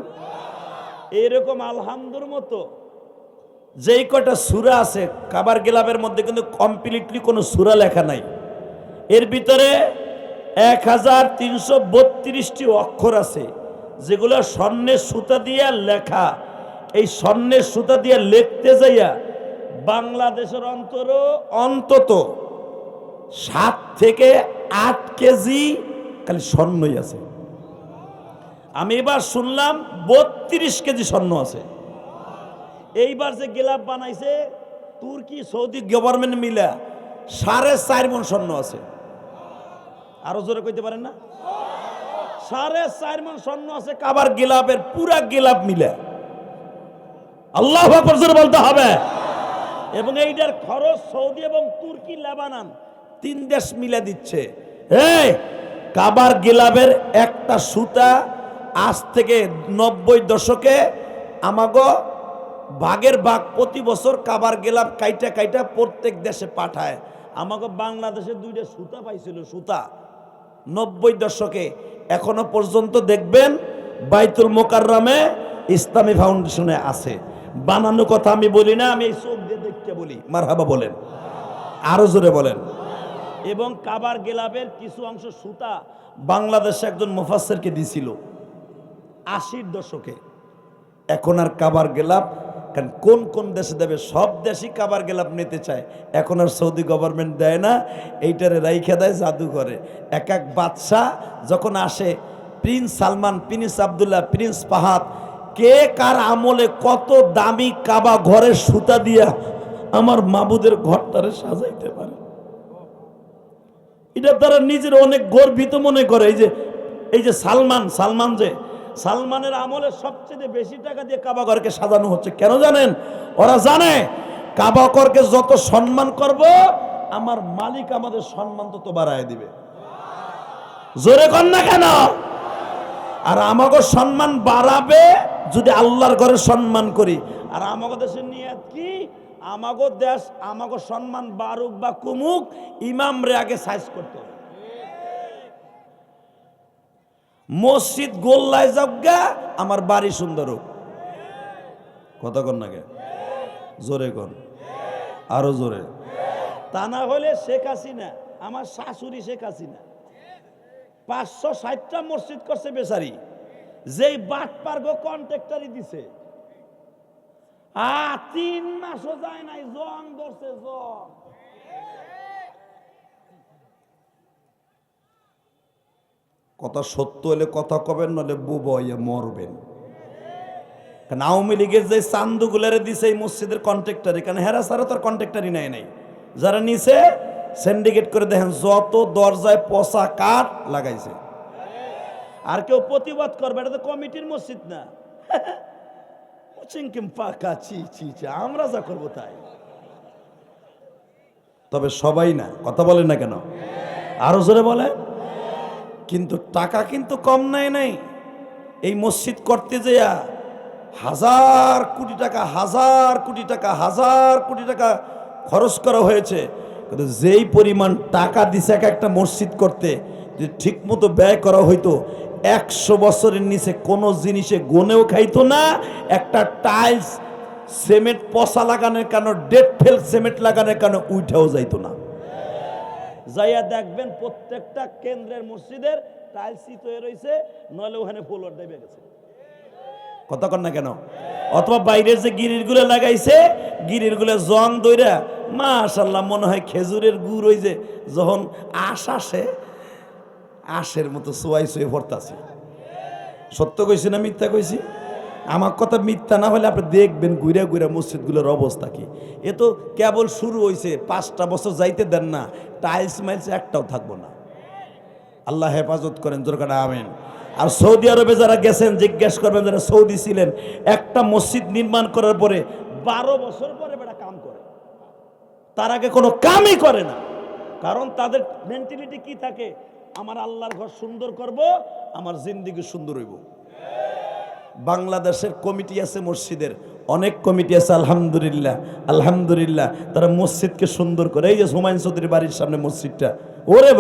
এইরকম আলহামদুর মতো যেই কটা সূরা আছে কাবার গিলাফের মধ্যে কিন্তু কমপ্লিটলি কোনো সূরা লেখা নাই। এর ভিতরে 1332টি অক্ষর আছে যেগুলো স্বর্ণের সুতা দিয়ে লেখা। এই স্বর্ণের সুতা দিয়ে লিখতে যাইয়া বাংলাদেশের অন্তত 7 থেকে 8 কেজি খালি স্বর্ণই আছে। আমি এবার শুনলাম 32 কেজি স্বর্ণ আছে। এইবার যে গিলাফ বানাইছে তুর্কি সৌদি গভর্নমেন্ট মিলা 4.5 মণ স্বর্ণ আছে। আরো জোরে কইতে পারেন না? 4.5 মণ স্বর্ণ আছে কাবার গিলাফের, পুরা গিলাফ মিলা। আল্লাহু আকবার জোরে বলতে হবে। এবং এইটার খরচ সৌদি এবং তুর্কি লেবানন 3 দেশ মিলে দিচ্ছে। এই কাবার গিলাফের একটা সুতা আজ থেকে 90 দশকে আমাগো ভাগের ভাগ প্রতি বছর কাবার গিলাফ কাইটা কাইটা প্রত্যেক দেশে পাঠায়। আমাকে বাংলাদেশে 2টা সুতা পাইছিল, সুতা 90 দশকে। এখনো পর্যন্ত দেখবেন বাইতুল মোকাররমে ইসলামী ফাউন্ডেশনে আছে। বানানো কথা আমি বলি না, আমি এই চোখ দিয়ে দেখতে বলি। মারহাবা বলেন, আরো জোরে বলেন। এবং কাবার গিলাফের কিছু অংশ সুতা বাংলাদেশে একজন মুফাসসিরকে দিছিল 80 দশকে। এখন আর কাবার গিলাফ কারণ কোন কোন দেশে দেবে, সব দেশই কাবার গিলাফ নিতে চায়। এখন আর সৌদি গভর্নমেন্ট দেয় না, এইটারে রাইখা দেয় জাদুঘরে। এক এক বাদশাহ যখন আসে, prince Salman, prince Abdullah, prince Fahad, কে কার আমলে কত দামি কাবা ঘরের সুতা দিয়া আমার মাবুদের ঘরটারে সাজাইতে পারে, এটা তারা নিজের অনেক গর্বিত মনে করে। এই যে সালমানের আমলে সবচেয়ে বেশি টাকা দিয়ে কাবা ঘরকে সাজানো হচ্ছে। কেন জানেন? ওরা জানে কাবা ঘরকে যত সম্মান করব আমার মালিক আমাদের সম্মান তত বাড়ায় দিবে। জোরে কর না কেন? আর আমাকে সম্মান বাড়াবে যদি আল্লাহর ঘরে সম্মান করি। আর আমাকে দেশের নিয়ত কি? আমাকে দেশ আমাকে সম্মান বাড়ুক বা কমুক, ইমামরে আগে সাইজ করতে হবে। মসজিদ গোল্লায় যাগা, আমার বাড়ি সুন্দর হোক। কথা কন না কে? জোরে কন, আরো জোরে। তা না হলে শেখ হাসিনা, আমার শাশুড়ি শেখ হাসিনা 560টা মসজিদ করছে বেচারি, যেই বাট পার্গো কন্ট্রাক্টরই দিছে। 3 মাসও যায় নাই, জং ধরছে জং। কথা সত্য হলে কথা কবেন, নলে বুবইয়া মরবেন। কারণ আওয়ামী লীগের যে চান্দুগুলারে দিছে এই মসজিদের কন্ট্রাক্টর, এখানে হেরা সারা তার কন্ট্রাক্টরই নাই। যারা নিছে সিন্ডিকেট করে দেখেন যত দরজায় পচা কাঠ লাগাইছে। আর কেউ প্রতিবাদ করবে, এটা তো কমিটির মসজিদ না। আমরা যা করবো তাই। তবে সবাই না, কথা বলেন না কেন? আরো জোরে বলে। কিন্তু টাকা কিন্তু কম নাই। এই মসজিদ করতে যেয়া হাজার কোটি টাকা খরচ করা হয়েছে। কিন্তু যেই পরিমাণ টাকা দিছে একটা মসজিদ করতে, যদি ঠিক মতো ব্যয় করা হইতো 100 বছরের নিচে কোনো জিনিসে গনেও খাইতো না। একটা টাইলস সিমেন্ট পচা লাগানোর কারণে, ডেট ফেল সিমেন্ট লাগানোর কারণে উঠাও যাইতো না। যাইয়া দেখবেন প্রত্যেকটা কেন্দ্রের মসজিদের টাইলসই তৈরি হয়েছে, নইলে ওখানে ফ্লোর দেবে গেছে। কথা কন না কেন? অথবা বাইরের যে গিরিরগুলো লাগাইছে, গিরিরগুলো জং দইরা মাশাআল্লাহ মনে হয় খেজুরের গুড়, ওই যে যখন আসে আশের মতো সোয়াই ভরতাছে। সত্য কইছি না মিথ্যা কইছি? আমার কথা মিথ্যা না হলে আপনি দেখবেন ঘুরে ঘুরে মসজিদগুলোর অবস্থা কি। এ তো কেবল শুরু হয়েছে, 5টা বছর যাইতে দেন না, টাইলস মাইলস একটাও থাকবো না। আল্লাহ হেফাজত করেন, জোরকাটা আমিন। আর সৌদি আরবে যারা গেছেন জিজ্ঞেস করবেন, যারা সৌদি ছিলেন, একটা মসজিদ নির্মাণ করার পরে 12 বছর পরে বেটা কাম করে, তার আগে কোনো কামই করে না। কারণ তাদের মেন্টালিটি কি থাকে? আমার আল্লাহর ঘর সুন্দর করব, আমার জিন্দেগি সুন্দর হইব। বাংলাদেশের কমিটি আছে মসজিদের, অনেক কমিটি আছে, আলহামদুলিল্লাহ তারা মসজিদকে সুন্দর করে। এই যে হুমায়ুন চৌধুরীর বাড়ির সামনে মসজিদটা, ওরে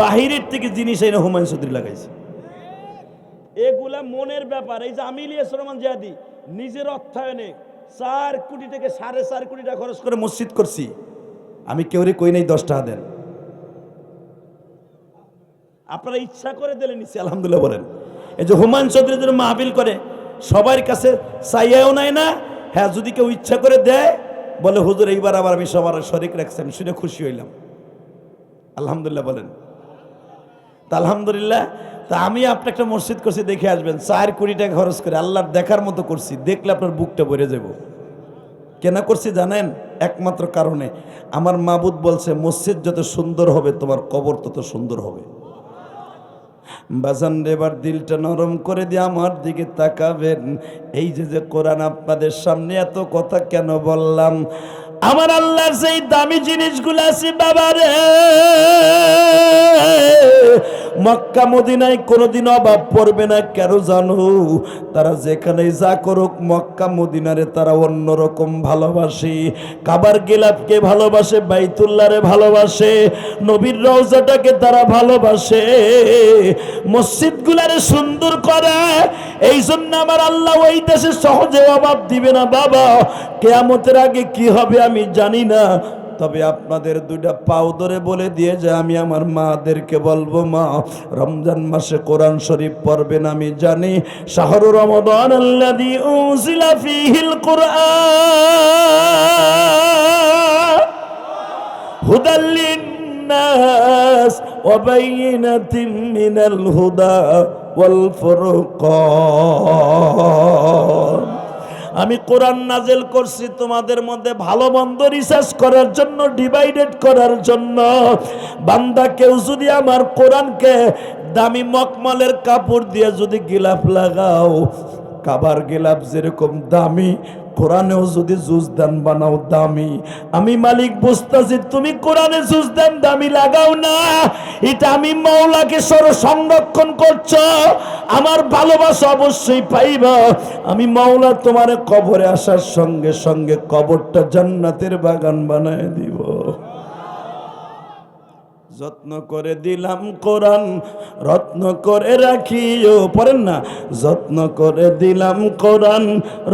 বাইরের থেকে জিনিস এনে হুমায়ুন চৌধুরী লাগাইছে। এগুলা মনের ব্যাপার। এই যে আমি ইলিয়াস রহমান জিহাদি নিজের অর্থায়নে 4 কোটি থেকে 4.5 কোটি টাকা খরচ করে মসজিদ করছি। আমি কেউরে কই নাই 10 টাকা দেন, আপনারা ইচ্ছা করে দিলে নিচ্ছি আলহামদুলিল্লাহ বলেন। এই যে হুমায়ুন চৌধুরী যদি মাহফিল করে সবার কাছে চাইয়াও নাই না, হ্যাঁ যদি কেউ ইচ্ছা করে দেয় বলে হুজুর এইবার আবার আমি সবার শরীক রাখছি, আমি শুনে খুশি হইলাম আলহামদুলিল্লাহ বলেন। তা আলহামদুলিল্লাহ। তা আমি আপনি একটা মসজিদ করছি দেখে আসবেন, 4 কোটি টাকা খরচ করে আল্লাহর দেখার মতো করছি, দেখলে আপনার বুকটা ভরে যাব। কেন করছি জানেন? একমাত্র কারণে আমার মাবুদ বলছে মসজিদ যত সুন্দর হবে তোমার কবর তত সুন্দর হবে। বাজান এবার দিলটা নরম করে দিয়ে আমার দিকে তাকাবেন। এই যে কোরআন আপনাদের সামনে এত কথা কেন বললাম? আমার আল্লাহর সেই দামি জিনিসগুলো আছে বাবারে, মক্কা মদিনায় কোনোদিন অভাব পড়বে না। কেন জানো? তারা যেখানে যা করুক মক্কা মদিনারে তারা অন্যরকম ভালোবাসে। কাবার গিলাফকে ভালোবাসে, বাইতুল্লাহরে ভালোবাসে, নবীর রওজাটাকে তারা ভালোবাসে, মসজিদগুলারে সুন্দর করে। এই জন্য আমার আল্লাহ ওই দেশে সহজে অভাব দিবে না বাবা। কিয়ামতের আগে কি হবে আমি জানি না, তবে আপনাদের দুইটা পাও ধরে বলে দিয়ে যে আমি আমার মাদেরকে বলবো, মা রমজান মাসে কোরআন শরীফ পড়বেন। আমি জানি শাহরু রমাদান আল্লাযী উনজিলা ফীহিল কুরআন হুদাল লিন্নাস ওয়া বাইয়িনাতিন মিনাল হুদা ওয়াল ফুরকান। আমি কোরআন নাজেল করছি তোমাদের মধ্যে ভালো মন্দ রিসার্চ করার জন্য, ডিভাইডেড করার জন্য। বান্দা কেউ যদি আমার কোরআনকে দামি মকমলের কাপড় দিয়ে যদি গিলাফ লাগাও, কাবার গিলাফ যেরকম দামি, কোরআনেও যদি জুজদান বানাও দামি। আমি মালিক বুঝতাছি তুমি কোরআনে জুজদান দামি লাগাও না, এটা আমি মাওলাকে সংরক্ষণ করছো। আমার ভালোবাসা অবশ্যই পাইবা। আমি মাওলা তোমার কবরে আসার সঙ্গে সঙ্গে কবরটা জান্নাতের বাগান বানায় দিব। যত্ন করে দিলাম কোরআন, রত্ন করে রাখিও, পড়েন না, যত্ন করে দিলাম কোরআন,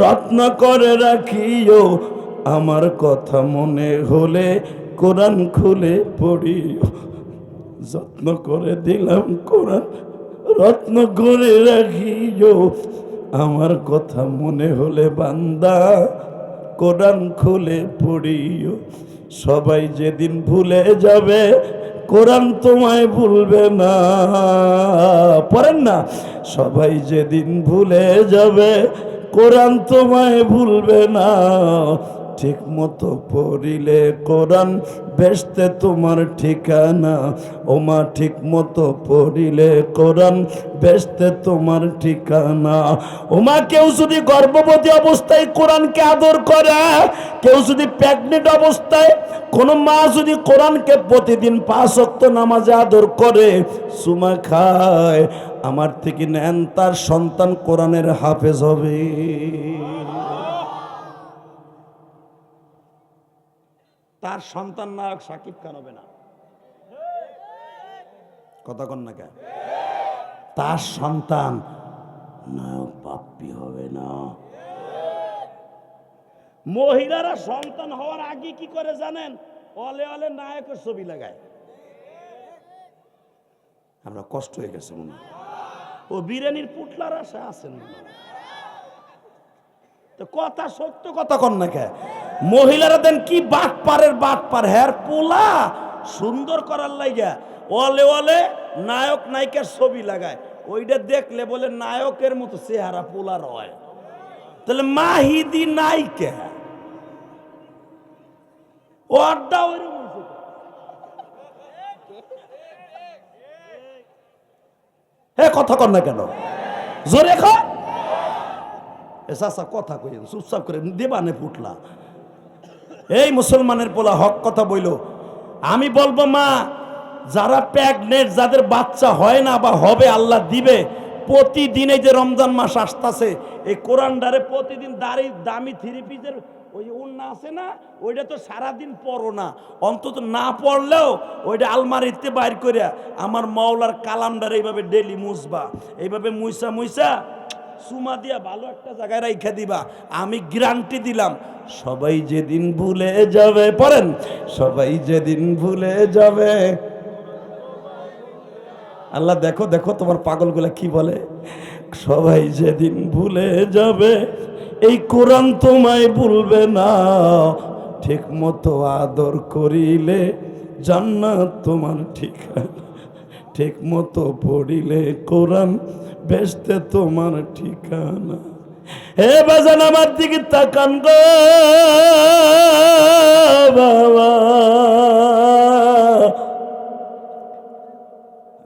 রত্ন করে রাখিও, আমার কথা মনে হলে কোরআন খুলে পড়িও। যত্ন করে দিলাম কোরআন, রত্ন করে রাখিও, আমার কথা মনে হলে বান্দা কোরআন খুলে পড়িও। সবাই যেদিন ভুলে যাবে কোরআন তোমায় ভুলবে না, পড়েন না, সবাই যেদিন ভুলে যাবে কোরআন তোমায় ভুলবে না। ঠিক মতো পড়িলে কোরআন বেহেশতে তোমার ঠিকানা, ওমা ঠিক মতো পড়িলে কোরআন বেহেশতে তোমার ঠিকানা। ওমা কেউ যদি গর্ভবতী অবস্থায় কোরআনকে আদর করে, কেউ যদি প্রেগনেন্ট অবস্থায়, কোন মা যদি কোরআনকে প্রতিদিন 5 ওয়াক্ত নামাজে আদর করে, সুমা খায়, আমার থেকে নেন তার সন্তান কোরআনের হাফেজ হবে। তার সন্তান নায়ক শাকিব খান হবে না, কথা কন না কেন? তার সন্তান নায়ক বাপ্পি হবে না। মহিলারা সন্তান হওয়ার আগে কি করে জানেন? অলে অলে নায়কের ছবি লাগায়। আমরা কষ্ট হয়ে গেছে মনে হয়, ও বিরিয়ানির পুটলার আশা আছেন তো, কথা সত্য কথা কন না কে? মহিলারা দেন কি বাট পার হের পোলা সুন্দর করার লাইগা ওয়ালে ওয়ালে নায়ক নায়িকার ছবি লাগায়। ওইটা দেখলে বলে নায়কের মতো চেহারা পোলার হয়, তাহলে মাহিদি নায়িকা ওরটা ওইরকম। হে কথা কন না কেন? জোরে খা এসা কথা কই, চুপচাপ করে দেবানে ফুটলা। এই মুসলমানের পোলা হক কথা বইল। আমি বলবো মা যারা প্রেগনেন্ট, যাদের বাচ্চা হয় না বা হবে আল্লাহ দিবে, প্রতিদিন এই যে রমজান মাস আসতেছে, এই কোরআনটারে প্রতিদিন দামি 3 পিসের ওই উন্না আছে না, ওইটা তো সারাদিন পড়ো না, অন্তত না পড়লেও ওইটা আলমারিতে বাইর করে আমার মাওলার কালামদার এইভাবে ডেলি মুছবা, এইভাবে মুইসা মুইসা সুমা দিয়া ভালো একটা জায়গায় রাইখা দিবা। আমি গ্যারান্টি দিলাম সবাই যেদিন ভুলে যাবে, পড়েন, সবাই যেদিন ভুলে যাবে। আল্লাহ দেখো দেখো তোমার পাগলগুলা কি বলে, সবাই যেদিন ভুলে যাবে এই কোরআন তোমায় ভুলবে না, ঠিক মতো আদর করিলে জান্নাত তোমার ঠিকানা, ঠিক মতো পড়িলে কোরআন বেহেশতে তোমার ঠিকানা। হে বাজান আমার দিকে তাকান গো বাবা,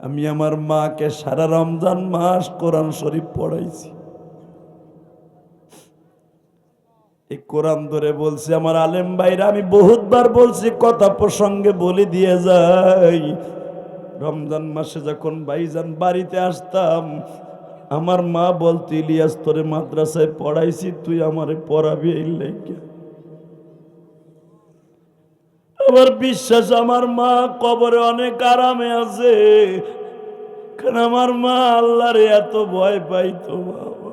আমি আমার মাকে সারা রমজান মাস কোরআন শরীফ পড়াইছি। এই কোরআন ধরে বলছি আমার আলেম ভাইরা, আমি বহুতবার বলছি, কথা প্রসঙ্গে বলে দিয়ে যাই, রমজান মাসে যখন ভাইজান বাড়িতে আসতাম আমার মা বলতো, ইলিয়াস তোরে মাদ্রাসায় পড়াইছি, তুই আমারে পড়াবি এই লাইগা। আমার বিশ্বাস আমার মা কবরে অনেক আরামে আছে, কারণ আমার মা আল্লাহরে এত ভয় পাইতো বাবা।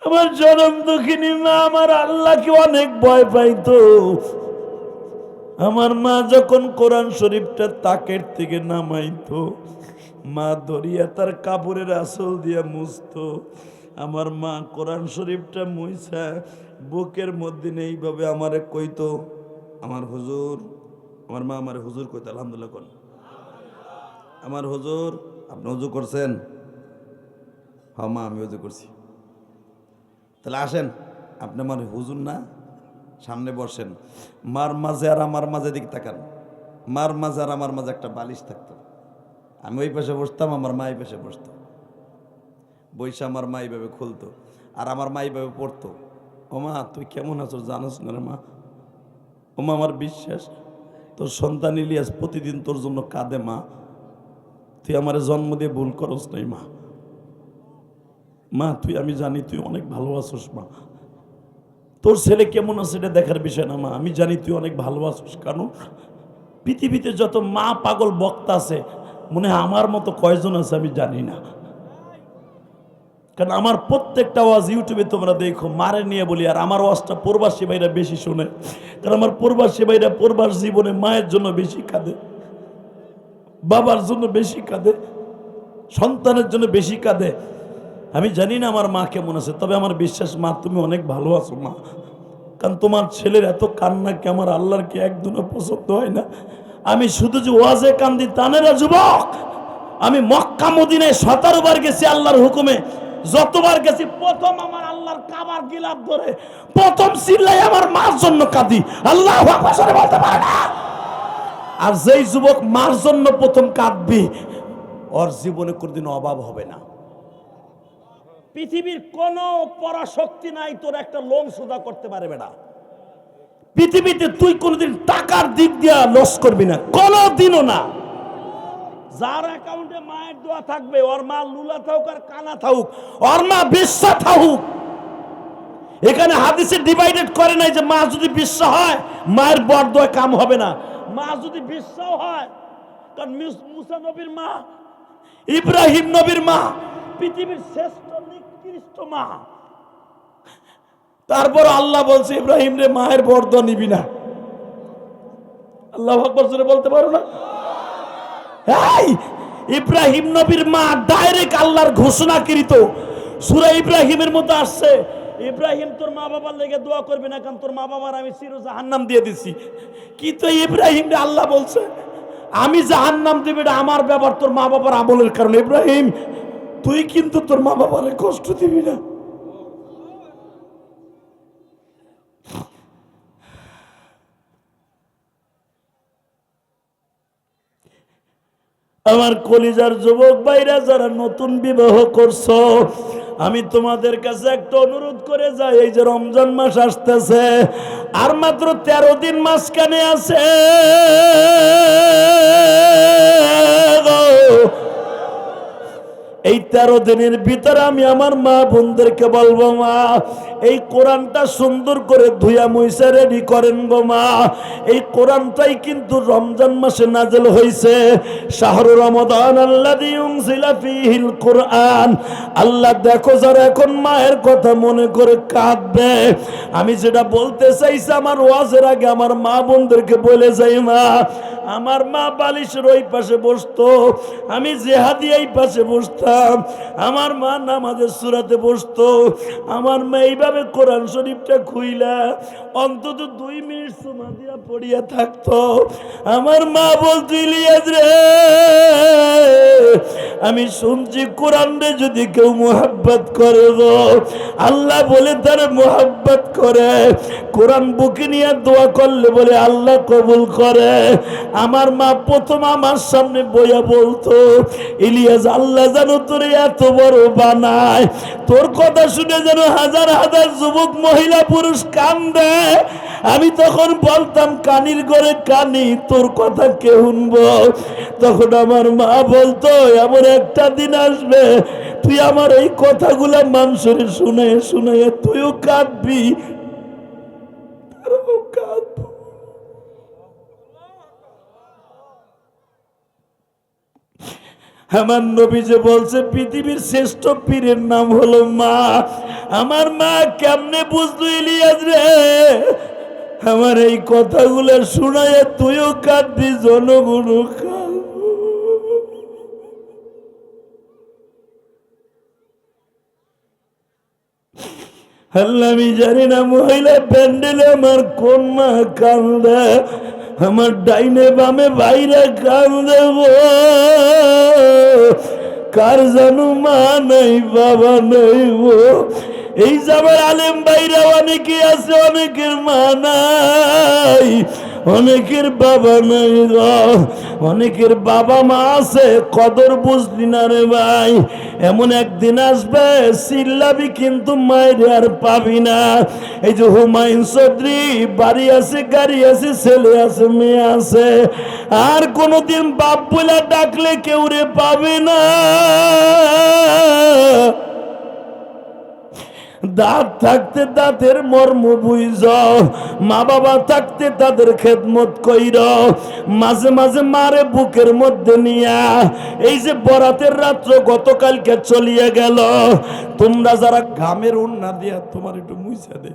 আমার জনম দুঃখিনী মা আমার আল্লাহকে অনেক ভয় পাইতো। আমার মা যখন কোরআন শরীফটা তাকের থেকে নামাইতো, মা দরিয়া তার কাপড়ের আসল দিয়া মুছতো। আমার মা কোরআন শরীফটা মুইছা বুকের মধ্যে এইভাবে আমারে কইতো, আমার হুজুর, আমার মা আমার হুজুর কইতো, আলহামদুলিল্লাহ কোন আমার হুজুর, আপনি হুজুর করছেন? হ্যাঁ মা আমি হুজুর করছি। তাহলে আসেন, আপনি আমার হুজুর না, সামনে বসেন। মার মাঝে আর আমার মাঝে দিক তাকান, মার মাঝে আর আমার মাঝে একটা বালিশ থাকতো, আমি ওই পাশে বসতাম, আমার মা এই পাশে বসতো, বইসা আমার মা এইভাবে খুলতো আর আমার মা এইভাবে পড়তো। ও মা তুই কেমন আছো জানোস না রে মা? ও মা আমার বিশ্বাস তোর সন্তান ইলিয়াস প্রতিদিন তোর জন্য কাঁদে মা, তুই আমার জন্ম দিয়ে ভুল করস নাই মা, মা তুই, আমি জানি তুই অনেক ভালোবাসোস মা, তোর ছেলে কেমন আছে এটা দেখার বিষয় না মা, আমি জানি তুই অনেক ভালোবাসোস। কারণ পৃথিবীতে যত মা পাগল বক্তা আছে মনে হয় আমার মতো কয়জন আছে আমি জানি না, কারণ আমার প্রত্যেকটা ওয়াজ ইউটিউবে তোমরা দেখো মারে নিয়ে বলি, আর আমার ওয়াজটা প্রবাসী ভাইরা বেশি শোনে, কারণ আমার প্রবাসী ভাইরা প্রবাস জীবনে মায়ের জন্য বেশি কাঁদে, বাবার জন্য বেশি কাঁদে, সন্তানের জন্য বেশি কাঁদে। আমি জানি না আমার মা কেমন আছে, তবে আমার বিশ্বাস মা তুমি অনেক ভালো আছো মা, কারণ তোমার ছেলের এত কান্না কি আমার আল্লাহর কি একদিনও পছন্দ হয় না? আমি শুধু যে ওয়াজে কান্দি তা না যুবক, আমি মক্কা মদিনায় 17 বার গেছি আল্লাহর হুকুমে, যতবার গেছি প্রথম আমার আল্লাহর কাবার গিলাফ ধরে প্রথম চিল্লাই আমার মার জন্য কাঁদি, আল্লাহু আকবার বলতে পারে না। আর যেই যুবক মার জন্য প্রথম কাঁদবি ওর জীবনে কোনদিন অভাব হবে না। পৃথিবীর কোন পরাশক্তি নাই তোর একটা লোন সুদা করতে পারবে না। পৃথিবীতে তুই কোনদিন টাকার দিক দিয়া লস করবি না, কোনদিনও না। যার অ্যাকাউন্টে মায়ের দোয়া থাকবে, ওর মা লুলা থাকুক আর কানা থাকুক, ওর মা বিশ্বা থাকুক, এখানে হাদিসে ডিভাইডেড করে নাই যে মা যদি বিশ্বা হয় মায়ের বর দোয়া কাম হবে না, মা যদি বিশ্বাও হয়, কারণ মুসা নবীর মা, ইব্রাহিম নবীর মা পৃথিবীর শ্রেষ্ঠ নিকৃষ্ট মা, তারপর আল্লাহ বলছে ইব্রাহিম রে মায়ের বর দোয়া নিবি না। আল্লাহু আকবার জোরে বলতে পারো না? এই ইব্রাহিম নবীর মা ডাইরেক্ট আল্লাহর ঘোষণাকৃত সূরা ইব্রাহিমের মধ্যে আসছে, ইব্রাহিম তোর মা বাবার লেগে দোয়া করবি না, কারণ তোর মা বাবার আমি চির জাহান্নাম দিয়ে দিছি। কিন্তু ইব্রাহিম রে আল্লাহ বলছে আমি জাহান্নাম দেব, এটা আমার ব্যাপার, তোর মা বাবার আমলের কারণে। ইব্রাহিম তুই কিন্তু তোর মা বাবারে কষ্ট দিবি না। আমার কলিজার যুবক ভাইরা যারা নতুন বিবাহ করছো, আমি তোমাদের কাছে একটা অনুরোধ করে যাই, এই যে রমজান মাস আসতেছে আর মাত্র 13 দিন মাঝখানে আছে, এই 13 দিনের ভিতরে আমি আমার মা বোনদেরকে বলবো, মা এই কোরআনটা সুন্দর করে ধুয়া মুইসা রেডি করেন গো মা। এই কোরআনটাই কিন্তু রমজান মাসে নাযিল হয়েছে। শাহরু রমাদান আল্লাযী উনজিলা ফীহিল কোরআন। আল্লাহ দেখো যারা এখন মায়ের কথা মনে করে কাঁদবে, আমি যেটা বলতে চাইছি আমার ওয়াজের আগে আমার মা বোনদেরকে বলে যাই, মা আমার মা বালিশের ওই পাশে বসতো, আমি জেহাদি এই পাশে বসতাম, আমার মা নামাজের সূরাতে বসতো, আমার মা এইভাবে কোরআন শরীফটা খুইলা অন্তত 2 মিনিট সুমা দিয়া পড়িয়া থাকতো। আমার মা বলতো, ইলিয়াস রে আমি শুনছি কোরআনে যদি কেউ মোহাব্বত করে গো, আল্লাহ বলে তার মোহাব্বত করে। কোরআন বুকে নিয়ে দোয়া করলে বলে আল্লাহ কবুল করে। আমার মা প্রথম আমার সামনে বইয়া বলতো, ইলিয়াস আল্লাহ জানো তোর এত বড় বানায়, তোর কথা শুনে যেন হাজার হাজার যুবক মহিলা পুরুষ কান্দে। আমি তখন বলতাম কানির ঘরে কানি, তোর কথা কে শুনবো? তখন আমার মা বলতো, এমন একটা দিন আসবে তুই আমার এই কথাগুলা মানুষের শুনে শুনে তুইও কাঁদবি, তারাও কাঁদবো। আমার নবী যে বলছে পৃথিবীর শ্রেষ্ঠ পীরের নাম হলো মা। আমার মা কেমনে বুঝলো ইলিয়াস রে আমার এই কথাগুলো শুনায় তুইও কাঁদবি, জনগণও কাঁদবো। আল্লাহ আমি জানি না মহিলা প্যান্ডেলে আমার কোন মা কান্দে, আমার ডাইনে বামে বাইরে কান্দে গো। কার জানো মা নাই বাবা নাই গো। এই যাবার আলেম বাইরা অনেকে আছে, অনেকের মা নাই, অনেকের বাবা নাই গো। অনেকের বাবা মা আছে, কদর বুঝলি না রে ভাই। এমন একদিন আসবে চিল্লাবি কিন্তু মায়ের আর পাবি না। এই যে হুমায়ুন চৌধুরী বাড়ি আছে, গাড়ি আছে, ছেলে আছে, মেয়ে আছে, আর কোনদিন বাপ বলে ডাকলে কেউ রে পাবে না। দাঁত থাকতে দাঁতের মর্ম বুঝ, মা বাবা থাকতে তাদের খেদমত কইর, মাঝে মাঝে মারে বুকের মধ্যে নিয়া। এই যে বরাতের রাত্র গতকালকে চলিয়ে গেল, তোমরা যারা ঘামের উন্না দিয়া তোমার একটু মুইছা দে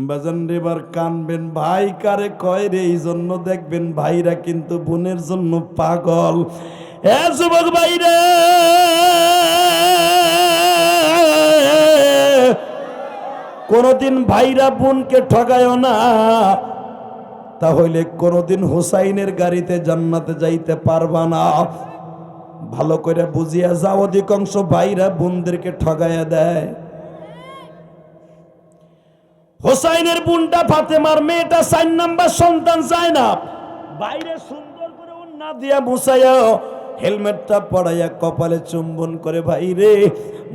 বাজান এবার কানবেন, ভাই কারে কয় রে, এই জন্য দেখবেন ভাইরা কিন্তু বোনের জন্য পাগল। এ যুবক ভাইরা কোনদিন ভাইরা বোনকে ঠগায় না, তাহলে কোনদিন হুসাইনের গাড়িতে জান্নাতে যাইতে পারবা না। ভালো করে বুঝিয়া যাও, অধিকাংশ ভাইরা বোনদেরকে ঠগাইয়া দেয়। হুসাইনের বোনটা ফাতেমার মেয়েটা 4 নাম্বার সন্তান চায় না, বাইরে সুন্দর করে ওন্না দিয়া মুছাইয়া হেলমেটটা পড়াইয়া কপালে চুম্বন করে, ভাই রে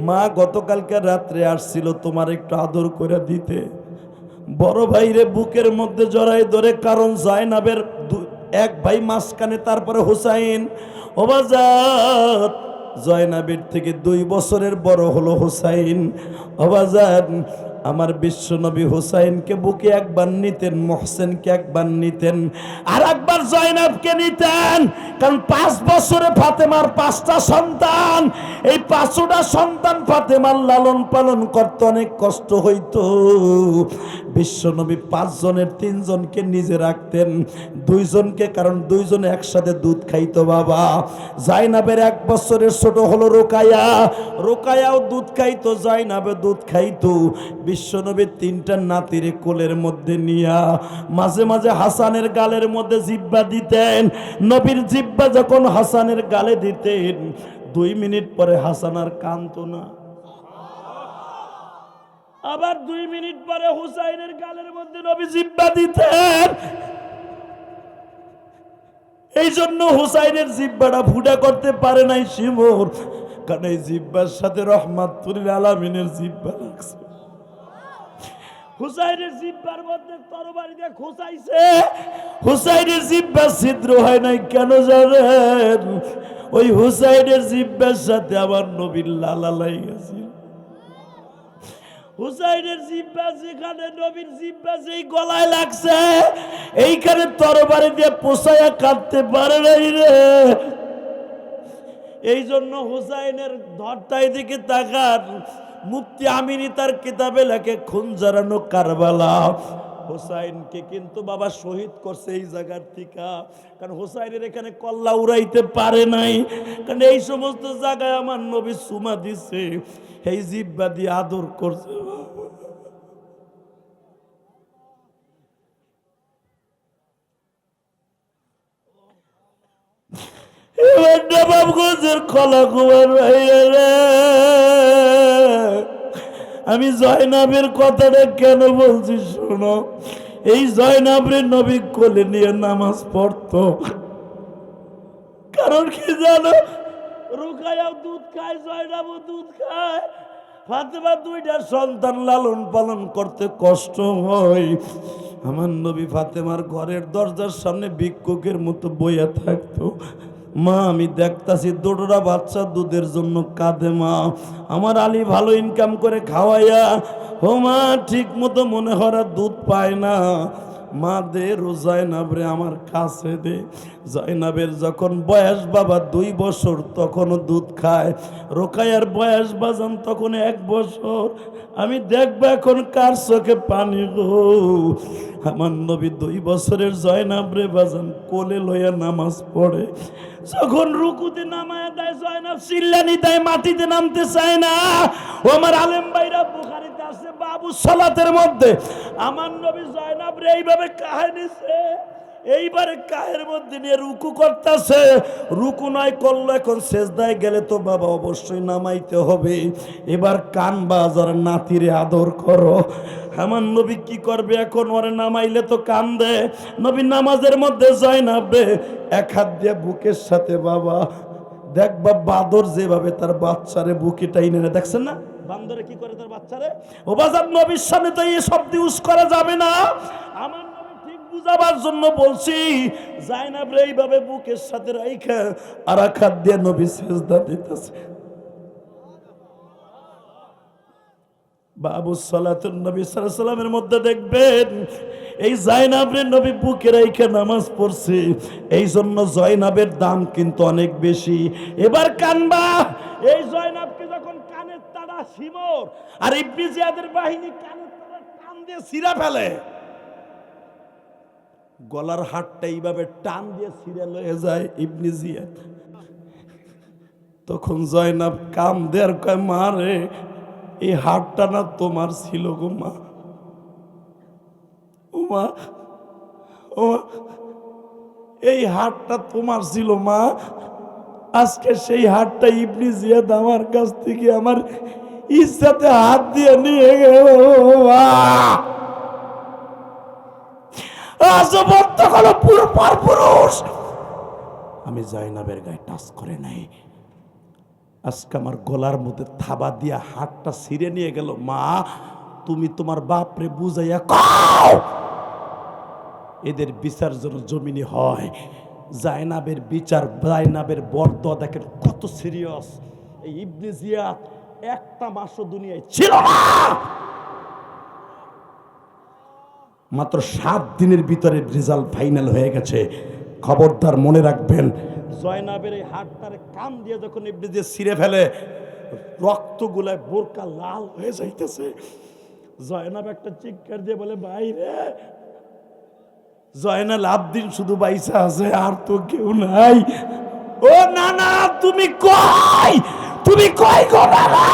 মা গতকালকে রাত্রে আসছিল তোমার একটু আদর করে দিতে। বড় ভাই রে বুকের মধ্যে জড়াই ধরে, কারণ জায়নাবের এক ভাই মাঝখানে, তারপরে হুসাইন। ওবাজাত জয়নাবের থেকে 2 বছরের বড় হলো হুসাইন। ওবাজান আমার বিশ্ব নবী হুসাইনকে বুকে একবার নিতেন, মোহসেনকে একবার নিতেন, আর একবার জয়নাবকে নিতেন। কারণ 5 বছরে ফাতেমার 5টা সন্তান, এই 5টা সন্তান ফাতেমার লালন পালন করতে অনেক কষ্ট হইতো। বিশ্ব নবী 5 জনের 3 জনকে নিজে রাখতেন, 2 জনকে, কারণ 2 জন একসাথে দুধ খাইতো বাবা। জাইনাবের 1 বছরের ছোট হলো রোকায়া, রোকায়াও দুধ খাইতো, জাইনাবে দুধ খাইতো। বিশ্বনবী 3টা নাতিরে কোলের মধ্যে নিয়া মাঝে মাঝে হাসানের গালের মধ্যে জিব্বা দিতেন। নবীর জিব্বা যখন হাসানের গালে দিতেন, 2 মিনিট পরে হাসান আর কাঁদতো না, আবার 2 মিনিট পরে হুসাইনের গালের মধ্যে নবী জিব্বা দিতেন। এই জন্য হুসাইনের জিব্বাটা ফুটা করতে পারে নাই শিমুর, কারণ এই জিব্বার সাথে রহমাতুল আলামিনের জিব্বা লাগছে। হুসাইনের জিহ্বার মধ্যে তরবারি দিয়ে খোঁচাইছে, হুসাইনের জিহ্বা ছিদ্র হয় নাই কেন জানেন? ওই হুসাইনের জিহ্বার সাথে আমার নবীর লালা লাগাইছিল। হুসাইনের জিহ্বা যেখানে, নবীর জিহ্বা যেই গলায় লাগছে, এইখানে তরবারি দিয়ে পোষায়া কাটতে পারে নাই রে। এই জন্য হুসাইনের ধরটাই দিকে তাকান, মুফতি আমিনী তার কিতাবে লেখে খুন জড়ানো কারবালা। হুসাইনকে কিন্তু বাবা শহীদ করছে এই জায়গার থেকে, কারণ হুসাইনের এখানে কল্লা উড়াইতে পারে নাই, কারণ এই সমস্ত জায়গায় আমার নবী সুমা দিছে, এই জিহ্বা দিয়ে আদর করছে। এবার নবাবগঞ্জের কলা কুমার ভাইয়েরা, আমি জয়নাবের কথাটা কেন বলছি শোনো। এই জয়নাবের নবী কোলে নিয়ে নামাজ পড়তো, কারণ কি জানো? রুকায়াও দুধ খায়, জয়নাবও দুধ খায়, ফাতেমা দুইটা সন্তান লালন পালন করতে কষ্ট হয়। আমার নবী ফাতেমার ঘরের দরজার সামনে ভিক্ষুকের মতো বইয়া থাকতো। মা আমি দেখতাছি দুটোরা বাচ্চা দুধের জন্য কাঁদে, মা আমার আলী ভালো ইনকাম করে খাওয়াইয়া, ও মা ঠিক মতো মনে হরা দুধ পায় না, মা দে রো জয়নাবরে আমার কাছে দে। জয়নাবের যখন বয়স বাবা 2 বছর তখনও দুধ খায়, রোকায়ার বয়স বাজান তখন 1 বছর। আমি দেখবো এখন কার চোখে পানি গো। আমার নবী 2 বছরের জয়নাবরে বাজান কোলে লইয়া নামাজ পড়ে, যখন রুকুতে নামায় দেয় জয়নাব চিল্লানি দেয়, মাটিতে নামতে চায় না। ও আমার আলেম ভাইরা, বুখারীতে আছে বাবু সালাতের মধ্যে আমার নবী জয়নাব রে এইভাবে কাহে নিছে, এইবারে কাহের মধ্যে নিয়ে রুকু করতেছে। রুকু নয় করলো, এখন সেজদায় গেলে তো বাবা অবশ্যই নামাইতে হবে। এবার কান বাজার নাতিরে আদর করো। আমার নবী কি করবে এখন? ওরে নামাইলে তো কান্দে। নবী নামাজের মধ্যে জয়নাব রে 1 হাত দিয়ে বুকের সাথে, বাবা দেখবা বাদর যেভাবে তার বাচ্চারে বুকে টাইনে না, দেখছেন না বান্দরে কি করে তার বাচ্চারে? ও বাজার নবীর সামনে তো এই শব্দ ইউজ করা যাবে না। আমার নবী ঠিক বুঝাবার জন্য বলছি, জয়নাব রে এইভাবে বুকের সাথে রাইখা আর 1 হাত দিয়ে নবী সিজদা দিতেছে। বাবু সালাতুন নবী সাল্লাল্লাহু আলাইহি সাল্লামের মধ্যে দেখবেন এই জয়নাবের নবী বুকে রেখে নামাজ পড়ছে, এই জন্য জয়নাবের দাম কিন্তু অনেক বেশি। এবার কানবা, এই জয়নাবকে যখন কানের তাড়া শিমর আর ইবনে জিয়াদের বাহিনী কানের তাড়া টান দিয়ে ছিঁড়া ফেলে, গলার হাড়টা এইভাবে টান দিয়ে ছিঁড়ে লয়ে যায় ইবনে জিয়াদ, তখন জয়নাব কাম দেয়ার কয়, মা রে এই হাড়টা না তোমার ছিল গো মা। ও মা, ও এই হাড়টা তোমার ছিল মা, আজকে সেই হাড়টা ইবনে জিয়াদ আমার কাছ থেকে আমার ইজ্জতে হাত দিয়ে নিয়ে গেল। পুরুষ আমি জয়নাবের গায়ে টাচ করে নাই, আজকে আমার গলার মধ্যে থাবা দিয়া হাতটা ছিঁড়ে নিয়ে গেল। মা তুমি তোমার বাপরে বুঝাইয়া কও এদের বিচার যেন জমিনে হয়। জয়নাবের বিচার, জয়নাবের বরদোয়া দেখেন কত সিরিয়াস। এই ইবনে জিয়াদ একটা মাসও দুনিয়ায় ছিল না, মাত্র 7 দিনের ভিতরে রেজাল্ট ফাইনাল হয়ে গেছে। খবরদার মনে রাখবেন, জয়নাবের এই হাতটারে কান দিয়ে যখন ইবনে জিয়াদ ছিঁড়ে ফেলে, রক্তগুলায় বোরকা লাল হয়ে যাইতেছে। জয়নাব একটা চিৎকার দিয়ে বলে, ভাই রে, জয়নাল আবদিন শুধু বাইসা আছে, আর তো কেউ নাই। ও না না, তুমি কই, তুমি কই গো বাবা,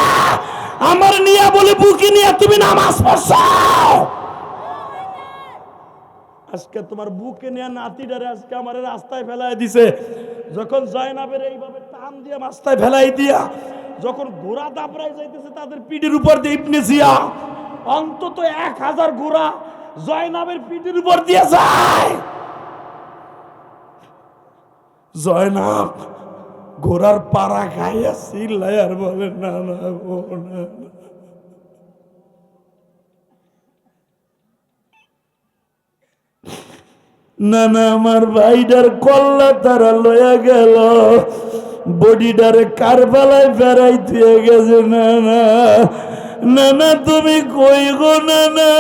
আমার নিয়া বলে বুকে নিয়ে তুমি নামাজ পড়ছো। আজকে তোমার বুকে নিয়ে নাতিটারে আজকে আমার রাস্তায় ফেলাই দিছে। যখন জয়নাবের এইভাবে টান দিয়ে রাস্তায় ফেলাই দিয়া যখন ঘোড়া দাপড়ায় যাইতেছে তাদের পিঠের উপর দিয়ে ইবনে জিয়াদ, অন্তত 1000 ঘোড়া জয়নাবের পিঠের উপর দিয়ে যায়। জয়নাব ঘোড়ার পাড়া খাইয়া চিল্লায় আর বলে, না না, না না, আমার ভাইটার কল্লা তারা লইয়া গেল, বডিটারে কারবালায় ফেরাই দিয়ে গেছে। না না না না, তুমি কই গো? না না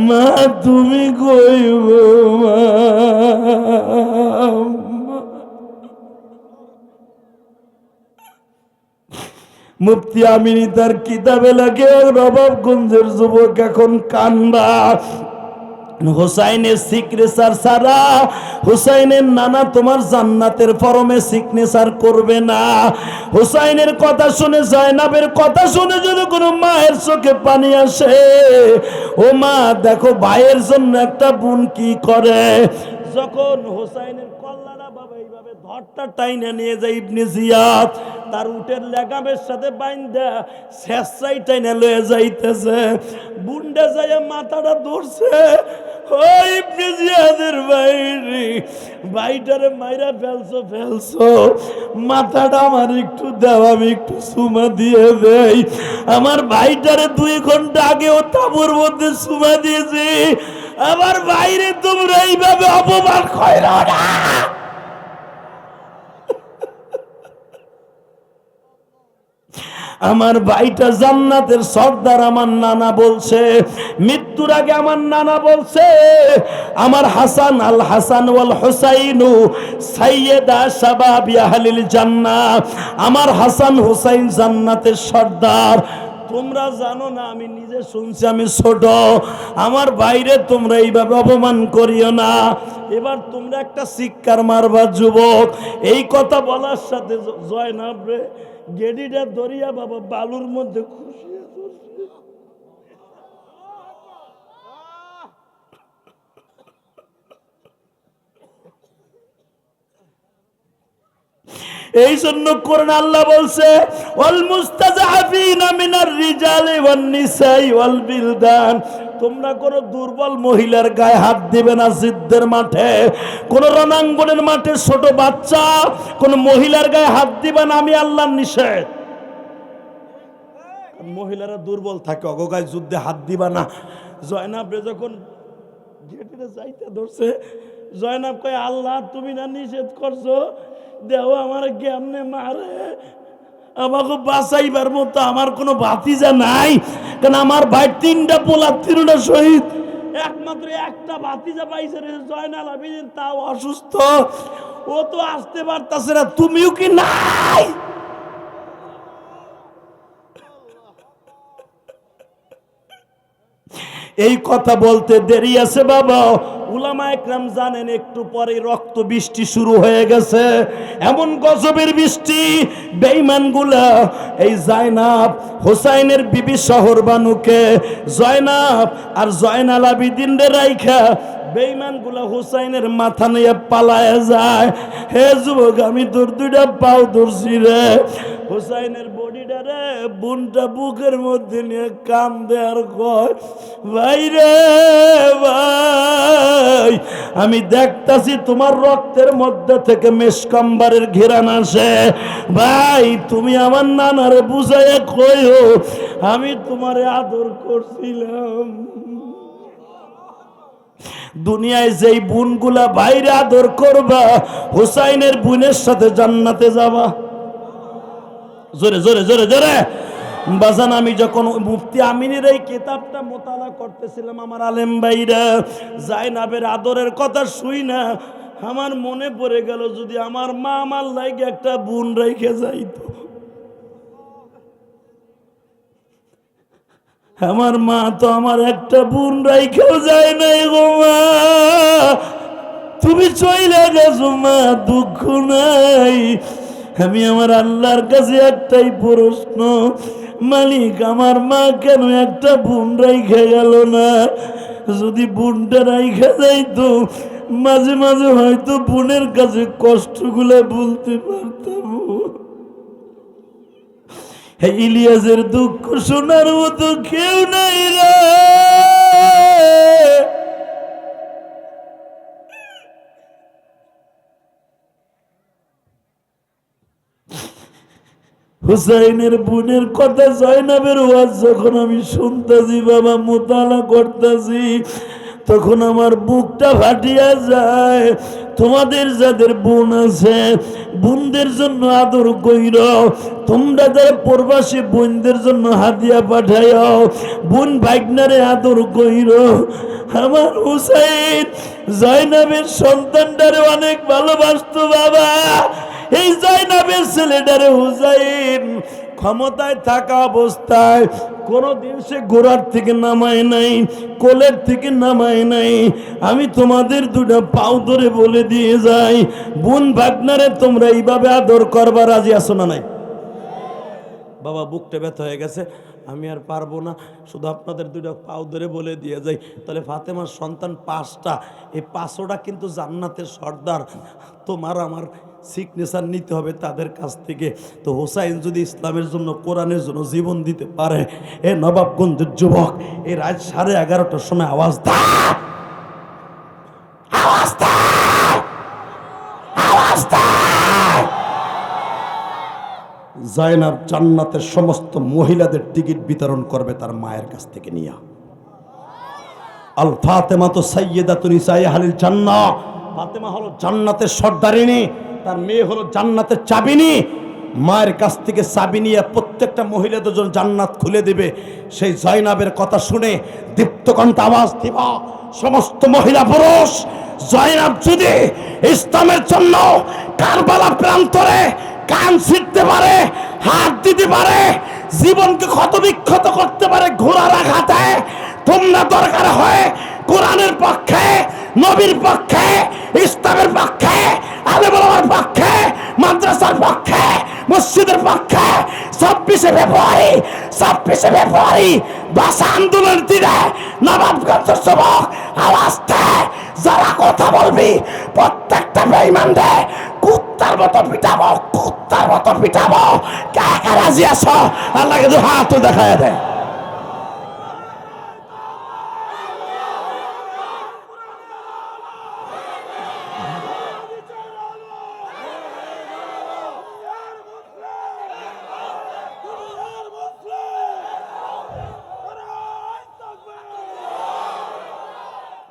মা, তুমি কই গো মা? মুফতি আমিনী তার কিতাবে লাগে, রবাবগঞ্জের যুবক এখন কান্দা। হুসাইনের সিগনেচার ছাড়া হুসাইনের নানা তোমার জান্নাতের ফরমে সিগনেচার করবে না। হুসাইনের কথা শুনে, জয়নাবের কথা শুনে যদি কোনো মায়ের চোখে পানি আসে, ও মা দেখো ভাইয়ের জন্য একটা বোন কি করে। যখন হুসাইনের কল্লারা বাবা এইভাবে ধরটা টাইনে নিয়ে যায় ইবনে জিয়াদ, তার উটের লেগামের সাথে বাইন্দা শেষরাই টাইনে লয়ে যাইতেছে, বুন্ডা যায় মাথাটা ধরছে। ও ইবনে জিয়াদের বাইরে, ভাইটারে মাইরা ফেলছো, মাথাটা আমার একটু দাও, আমি একটু সুমা দিয়ে দেই। আমার ভাইটারে 2 ঘন্টা আগেও তাঁবুর মধ্যে সুমা দিয়েছি। আমার বাইরে তোমরা এইভাবে অপমান কইরো না। আমার ভাইটা জান্নাতের সর্দার। আমার নানা বলছে, মৃত্যুর আগে আমার নানা বলছে, আমার হাসান আল হাসান ওয়াল হুসাইনু সাইয়্যিদা শাবাবি আহলিল জান্নাহ, আমার হাসান হুসাইন জান্নাতের সর্দার। তোমরা জানো না, আমি নিজে শুনছি, আমি ছোট, আমার বাইরে তোমরা এইভাবে অপমান করিও না। এবার তোমরা একটা চিৎকার মারবা যুবক। এই কথা বলার সাথে জয়নাব রে গেডিটা দরিয়া বাবা বালুর মধ্যে খুশিয়ে ধরছে। এই জন্য কোরআন আল্লাহ বলছে, ওয়াল মুস্তাযআফিনা মিনার রিজালি ওয়ান নিসাই ওয়াল বিলদান, তোমরা কোন দুর্বল মহিলার গায়ে হাত দিবে না। যুদ্ধের মাঠে, কোন রণাঙ্গনের মাঠে ছোট বাচ্চা কোন মহিলার গায়ে হাত দিবে না, আমি আল্লাহর নিষেধ। মহিলারা দুর্বল থাকে, অগগায় যুদ্ধে হাত দিবা না। জয়নাব যখন গেটে যাইতে ধরছে, জয়নাব কয়, আল্লাহ তুমি না নিষেধ করছো, দেহ আমার কেমনে মারে, আমাকে বাঁচাইবার মতো আমার কোনো ভাতিজা নাই। কারণ আমার ভাই 3টা পোলা, 3টা শহীদ, একমাত্র একটা ভাতিজা পাইছে রে জয়নাল আবেদিন, তাও অসুস্থ, ও তো আসতে পারতাছে না, তুমিও কি নাই? এই কথা বলতে দেরি আছে বাবা। উলামা একরাম জানেন, একটু পরে রক্ত বৃষ্টি শুরু হয়ে গেছে, এমন গজবের বৃষ্টি। বেঈমানগুলা এই জয়নাব হুসাইনের বিবি শহর বানুকে, জয়নাব আর জয়নাল আবেদিন রে রাইখা বেঈমানগুলা হুসাইনের মাথা নিয়ে পালায় যায়। হে যুবক, আমি তোর 2টা পাও ধরছি রে। হুসাইনের বডিটা রে বুনটা বুকের মধ্যে নিয়ে কান্দে আর কয়, ভাই রে ভাই, আমি দেখতাছি তোমার রক্তের মধ্যে থেকে মেশকাম্বারের ঘেরান আসে। ভাই তুমি আমার নানারে বুঝাইয়া কইও, আমি তোমারে আদর করছিলাম। দুনিয়ায় যেই বোনগুলা বাইরে আদর করবা, হুসাইনের বোনের সাথে জান্নাতে যাবা। জোরে জোরে জোরে জোরে বাজান। আমি যখন মুফতি আমিনের এই কিতাবটা মোতালা করতেছিলাম, আমার আলেম ভাইরা জায়নাবের আদরের কথা শুই না, আমার মনে পড়ে গেল, যদি আমার মা আমার লাইগে একটা বোন রেখে যাইতো। আমার মা তো আমার একটা বোন রাইখাও যায় নাই গো মা, তুমি চইলা গেছো মা, দুঃখ নাই। আমি আমার আল্লাহর কাছে একটাই প্রশ্ন, মালিক আমার মা কেন একটা বোন রাইখা গেল না? যদি বোনটা রাইখা যাইতো, মাঝে মাঝে হয়তো বোনের কাছে কষ্টগুলো বলতে পারতাম। ইলিয়াসের দুঃখ শোনার মতো কেউ নাই রে। হুসাইনের বোনের কথা জয়নাবের ওয়াজ যখন আমি শুনতেছি বাবা, মোতালা করতেছি, তখন আমার বুকটা ফাটিয়া যায়। তোমাদের যাদের বোন আছে, বোনদের জন্য আদর কইর। তোমরা যারা প্রবাসী, বোনদের জন্য হাদিয়া পাঠাইও। বোন ভাগনারে আদর কইর। আমার হুসাইন জয়নাবের সন্তানটারে অনেক ভালোবাসতো বাবা। এই জয়নাবের ছেলেটারে হুসাইন ক্ষমতায় থাকা অবস্থায় কোনদিন সে গোড়ার থেকে নামায় নাই, কোলের থেকে নামায় নাই। আমি তোমাদের দুটো পাও ধরে বলে দিয়ে যাই, বোন ভাগনারে তোমরা এইভাবে আদর করবার রাজি আছো না নাই? বাবা বুকটা ব্যথা হয়ে গেছে, আমি আর পারবো না, শুধু আপনাদের দুটো পাও ধরে বলে দিয়ে যাই। তাহলে ফাতেমার সন্তান 5টা, এই 5টা কিন্তু জান্নাতের সর্দার। তোমার আমার সিগনেচার নিতে হবে তাদের কাছ থেকে। তো হোসাইন যদি ইসলামের জন্য, কোরআনের জন্য জীবন দিতে পারে, এ নবাবগঞ্জের যুবক, এই রাত 11:30টার সময় আওয়াজ দাও, আওয়াজ দাও, আওয়াজ দাও। জায়নাব জান্নাতের সমস্ত মহিলাদের টিকিট বিতরণ করবে তার মায়ের কাছ থেকে নিয়ে। আল ফাতেমা তো সাইয়্যিদাতুন নিসায়ে আহলিল জান্নাহ, ফাতেমা হলো জান্নাতের সর্দারিনী, তার মেয়ে হলো জান্নাতের চাবিনী। মায়ের কাছ থেকে চাবি নিয়ে প্রত্যেকটা মহিলাদের জন্য জান্নাত খুলে দিবে। সেই জয়নাবের কথা শুনে দীপ্তকণ্ঠ আওয়াজ দিবা সমস্ত মহিলা পুরুষ, জয়নাব যদি ইসলামের জন্য কারবালা প্রান্তরে কান ছিঁড়তে পারে, হাত দিতে পারে, জীবনকে ক্ষতবিক্ষত করতে পারে ঘোড়ার আঘাতে, তোমরা দরকার হয় কোরআনের পক্ষে, নবীর পক্ষে, ইসলামের পক্ষে, আলেম ওলামার পক্ষে, মাদ্রাসার পক্ষে, মসজিদের পক্ষে 26শে ফেব্রুয়ারি ভাষা আন্দোলন দিলে নবাবগঞ্জের যুবক আওয়াজ দেয়, যারা কথা বলবি প্রত্যেকটা বেঈমানদের কুত্তার মতো পিটাবো, কুত্তার মতো পিটাবো। কে কে রাজি আছো? আল্লাহকে দু হাত দেখায় দেয়।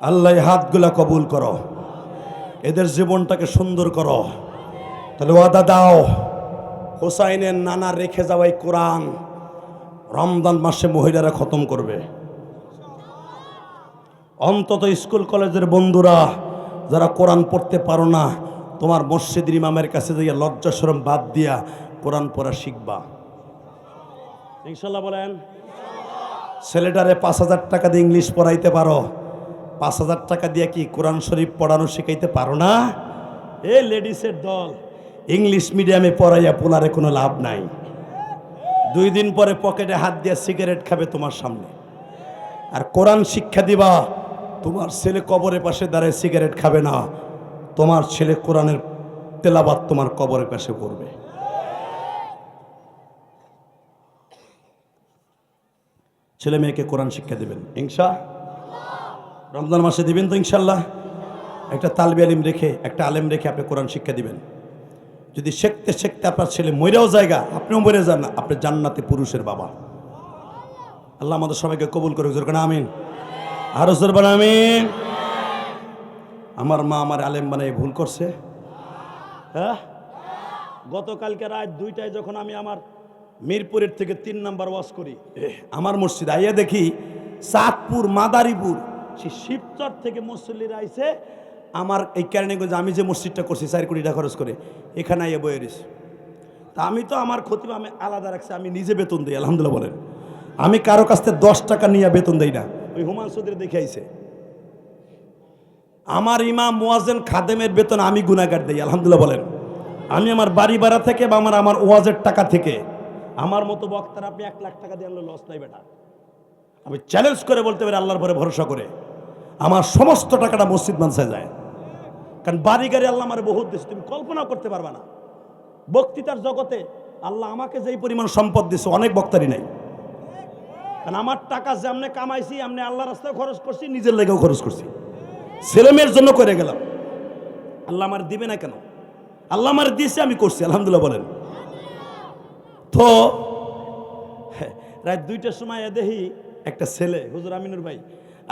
আল্লাহ হাতগুলা কবুল করো, এদের জীবনটাকে সুন্দর করো। তাহলে ওয়াদা দাও, হোসাইনের নানা রেখে যাওয়া এই কোরআন রমজান মাসে মহিলারা খতম করবে। অন্তত স্কুল কলেজের বন্ধুরা যারা কোরআন পড়তে পারো না, তোমার মসজিদের ইমামের কাছে যাইয়া লজ্জা শরম বাদ দিয়া কোরআন পড়া শিখবা, ইনশাল্লাহ বলেন। ছেলেটারে 5,000 টাকা দিয়ে ইংলিশ পড়াইতে পারো, 5,000 টাকা দিয়ে কি কোরআন শরীফ পড়ানো শিখাইতে পারো না? এ লেডিসের দল, ইংলিশ মিডিয়ামে পড়াইয়া পোলারে কোনো লাভ নাই। 2 দিন পরে পকেটে হাত দিয়ে সিগারেট খাবে তোমার সামনে। আর কোরআন শিক্ষা দিবা, তোমার ছেলে কবরের পাশে দাঁড়ায় সিগারেট খাবে না, তোমার ছেলে কোরআনের তেলাওয়াত তোমার কবরের পাশে করবে। ছেলে মেয়েকে কোরআন শিক্ষা দিবেন রমজান মাসে দিবেন তো ইনশাল্লাহ। একটা তালবি আলিম রেখে, একটা আলেম রেখে আপনি কোরআন শিক্ষা দিবেন। যদি শিখতে শিখতে আপনার ছেলে মরেও জায়গা, আপনিও মরে যান না, আপনি জান্নাতে পুরুষের বাবা। আল্লাহ আমাদের সবাইকে কবুল করে, জোর করে আমিন, আরো জোর বানা আমিন। আমার মা আমার আলেম বানাই ভুল করছে। হ্যাঁ, গতকালকে রাত 2টায় যখন আমি আমার মিরপুরের থেকে 3 নাম্বার ওয়াজ করি, আমার মসজিদ আইয়া দেখি চাঁদপুর মাদারীপুর সেই শিবচর থেকে মুসল্লিরা আইছে আমার এই কেরানীগঞ্জ, আমি যে মসজিদটা করছি 4 কোটি টাকা খরচ করে, এখানে আইয়া বয়ে রয়েছে। তা আমি তো আমার খতিব আমি আলাদা রাখছি, আমি নিজে বেতন দিই আলহামদুলিল্লাহ বলেন। আমি কারো কাছ থেকে 10 টাকা নিয়ে বেতন দেই না, ওই হুমান চৌধুরী দেখে আইছে। আমার ইমাম মুয়াজ্জিন খাদেমের বেতন আমি গুনাহগার দেই আলহামদুলিল্লাহ বলেন। আমি আমার বাড়ি ভাড়া থেকে বা আমার ওয়াজের টাকা থেকে, আমার মতো বক্তার আপনি 1 লাখ টাকা দিয়ে আনলে লস নাই বেটা। আমি চ্যালেঞ্জ করে বলতে পারি আল্লাহর পরে ভরসা করে, আমার সমস্ত টাকাটা মসজিদ মানসায় যায়। কারণ বাড়ি গাড়ি আল্লাহ আমার বহুত দিচ্ছে, তুমি কল্পনাও করতে পারবা না। বক্তৃতার জগতে আল্লাহ আমাকে যেই পরিমাণ সম্পদ দিচ্ছে অনেক বক্তারই নাই। কারণ আমার টাকা যেমনে কামাইছি এমনি আল্লাহ রাস্তায় খরচ করছি, নিজের লেগেও খরচ করছি, ছেলে মেয়ের জন্য করে গেলাম। আল্লাহ আমার দিবে না কেন? আল্লাহ আমার দিয়েছে, আমি করছি আলহামদুলিল্লাহ বলেন। তো তো রাত 2টার সময় দেখি একটা ছেলে হুজুর আমিনুর ভাই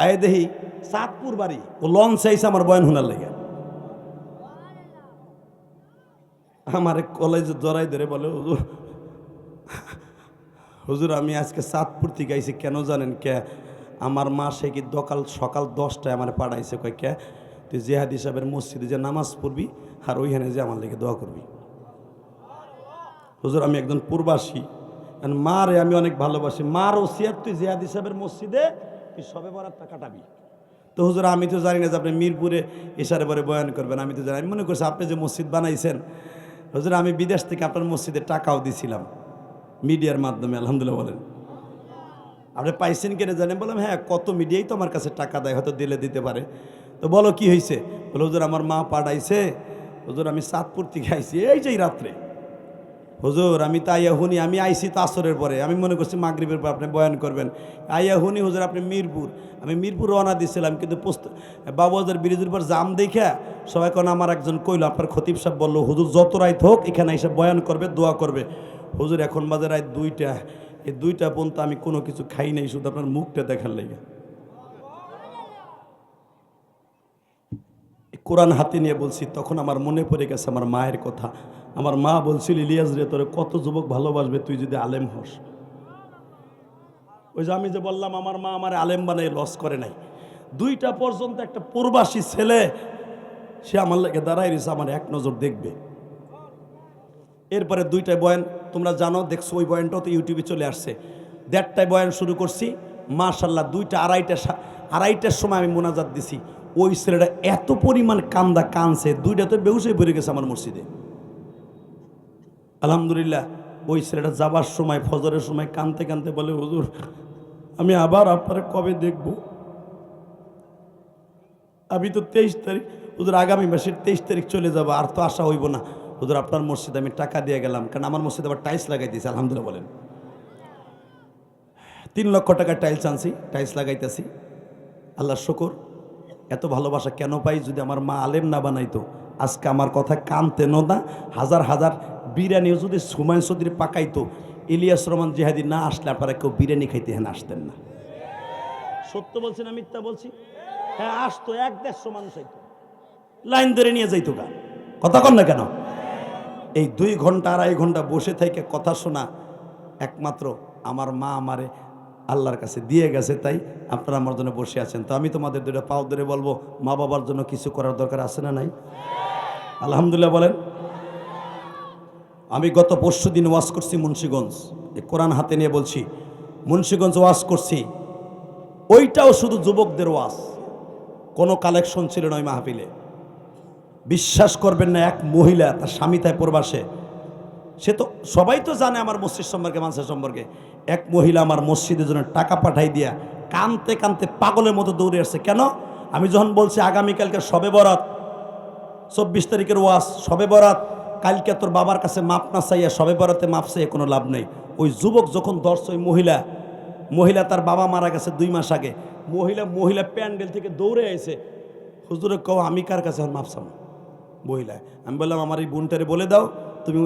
আয়ে দেখি চাঁদপুর বাড়ি, ও লঞ্চ আইসে আমার বয়ান শোনার লেগে। আমার কলেজে জড়াই ধরে বলে, হুজুর হুজুর আমি আজকে চাঁদপুর থেকে আইছি, কেন জানেন কে? আমার মা সে কি সকাল 10টায় আমার পাঠাইছে, কয় কে তুই জেহাদি সাহেবের মসজিদে যে নামাজ পড়বি আর ওইখানে যে আমার লেগে দোয়া করবি। হুজুর আমি একজন প্রবাসী, মারে আমি অনেক ভালোবাসি, মার ওসিয়াত তুই জেহাদি সাহেবের মসজিদে তুই সবে বরাতটা কাটাবি। তো হুজুর আমি তো জানি না যে আপনি মিরপুরে এসারে পরে বয়ান করবেন, আমি তো জানি, আমি মনে করছি আপনি যে মসজিদ বানাইছেন হুজুর আমি বিদেশ থেকে আপনার মসজিদে টাকাও দিছিলাম মিডিয়ার মাধ্যমে, আলহামদুলিল্লাহ বলেন। আপনি পাইছেন কিনে জানেন? বললাম হ্যাঁ, কত মিডিয়াই তো আমার কাছে টাকা দেয়, হয়তো দিলে দিতে পারে। তো বলো কি হয়েছে? বলো হুজুর আমার মা পাঠাইছে, হুজুর আমি চাঁদপুর থেকে আইছি এই যে রাত্রে। হুজুর আমি তো আইয়া হুনি, আমি আইসি তো আসরের পরে, আমি মনে করছি মাগরিবের পর আপনি বয়ান করবেন। আইয়া হুনি হুজুর আপনি মিরপুর, আমি মিরপুর রওনা দিয়েছিলাম, কিন্তু বাবুবাজার ব্রিজের পর জাম দেখা সবাই কোন আমার একজন কইল আপনার খতিব সাহেব বললো হুজুর যত রাত হোক এখানে এসে বয়ান করবে, দোয়া করবে। হুজুর এখন বাজে রাত 2টা, এই 2টা পর্যন্ত আমি কোনো কিছু খাই নাই, শুধু আপনার মুখটা দেখার লেগে। কোরআন হাতে নিয়ে বলছি, তখন আমার মনে পড়ে গেছে আমার মায়ের কথা। আমার মা বলছিল ইলিয়াস রে তোরে কত যুবক ভালোবাসবে তুই যদি আলেম হস। ওই যে আমি যে বললাম আমার মা আমার আলেম বানাই লস করে নাই। 2টা পর্যন্ত একটা প্রবাসী ছেলে সে আমার লেগে দাঁড়াই রয়েছে, আমার এক নজর দেখবে। এরপরে 2টায় বয়ান তোমরা জানো, দেখছো ওই বয়ানটাও তো ইউটিউবে চলে আসছে। 1:30টায় বয়ান শুরু করছি, মাশাল্লাহ 2টা 2:30টার সময় আমি মোনাজাত দিছি। ওই ছেলেটা এত পরিমাণ কানছে, 2টাতে বেহুশই পড়ে গেছে আমার মসজিদে। আলহামদুলিল্লাহ ওই ছেলেটা যাবার সময় ফজরের সময় কানতে কানতে বলে হুজুর আমি আবার আপনারা কবে দেখব? আমি তো 23 তারিখ হুজুর আগামী মাসের 23 তারিখ চলে যাব, আর তো আশা হইব না হুজুর আপনার মসজিদে আমি টাকা দিয়ে গেলাম, কারণ আমার মসজিদে আবার টাইলস লাগাই দিয়েছে। আলহামদুলিল্লাহ বলেন 3 লক্ষ টাকা টাইলস আনছি, টাইলস লাগাইতেছি। আল্লাহর শুকর, এত ভালোবাসা কেন পাই? যদি আমার মা আলেম না বানাইতো আজকে আমার কথা কানতে না, হাজার হাজার বিরিয়ানিও যদি সুমাইন চৌধুরী পাকাইতো, ইলিয়াস রহমান জিহাদি না আসলে আপনারা কেউ বিরিয়ানি খাইতে হেন আসতেন না। সত্য বলছি না মিথ্যা বলছি? হ্যাঁ আসতো, 1-150 মানুষ আইতো, লাইন ধরে নিয়ে যাইতো গা। কথা কন না কেন? এই 2 ঘন্টা 2.5 ঘন্টা বসে থেকে কথা শোনা একমাত্র আমার মা আমারে আল্লাহর কাছে দিয়ে গেছে, তাই আপনারা আমার জন্য বসে আছেন। তো আমি তোমাদের 2টা পাও ধরে বলবো, মা বাবার জন্য কিছু করার দরকার আছে না নাই? আলহামদুলিল্লাহ বলেন। আমি গত পরশুদিন ওয়াজ করছি মুন্সিগঞ্জ, এই কোরআন হাতে নিয়ে বলছি, মুন্সিগঞ্জ ওয়াজ করছি, ওইটাও শুধু যুবকদের ওয়াজ, কোনো কালেকশন ছিল না ওই মাহফিলে। বিশ্বাস করবেন না, এক মহিলা তার স্বামী তাই প্রবাসে, সে তো সবাই তো জানে আমার মসজিদ সম্পর্কে, মানুষের সম্পর্কে। এক মহিলা আমার মসজিদের জন্য টাকা পাঠাই দিয়া কানতে কানতে পাগলের মতো দৌড়ে আসছে। কেন? আমি যখন বলছি আগামীকালকে শবে বরাত, 24 তারিখের ওয়াজ, শবে বরাত, কালকে তোর বাবার কাছে মাপ না চাইয়া শবে বরাতে মাপ চাইয়া কোনো লাভ নেই। ওই যুবক যখন দর্শ, ওই মহিলা তার বাবা মারা গেছে 2 মাস আগে, মহিলা প্যান্ডেল থেকে দৌড়ে এসে হুজুরে কও আমি কার কাছে আর মাপ চাবো? মহিলা, আমি বললাম আমার এই বোনটারে বলে দাও তুমি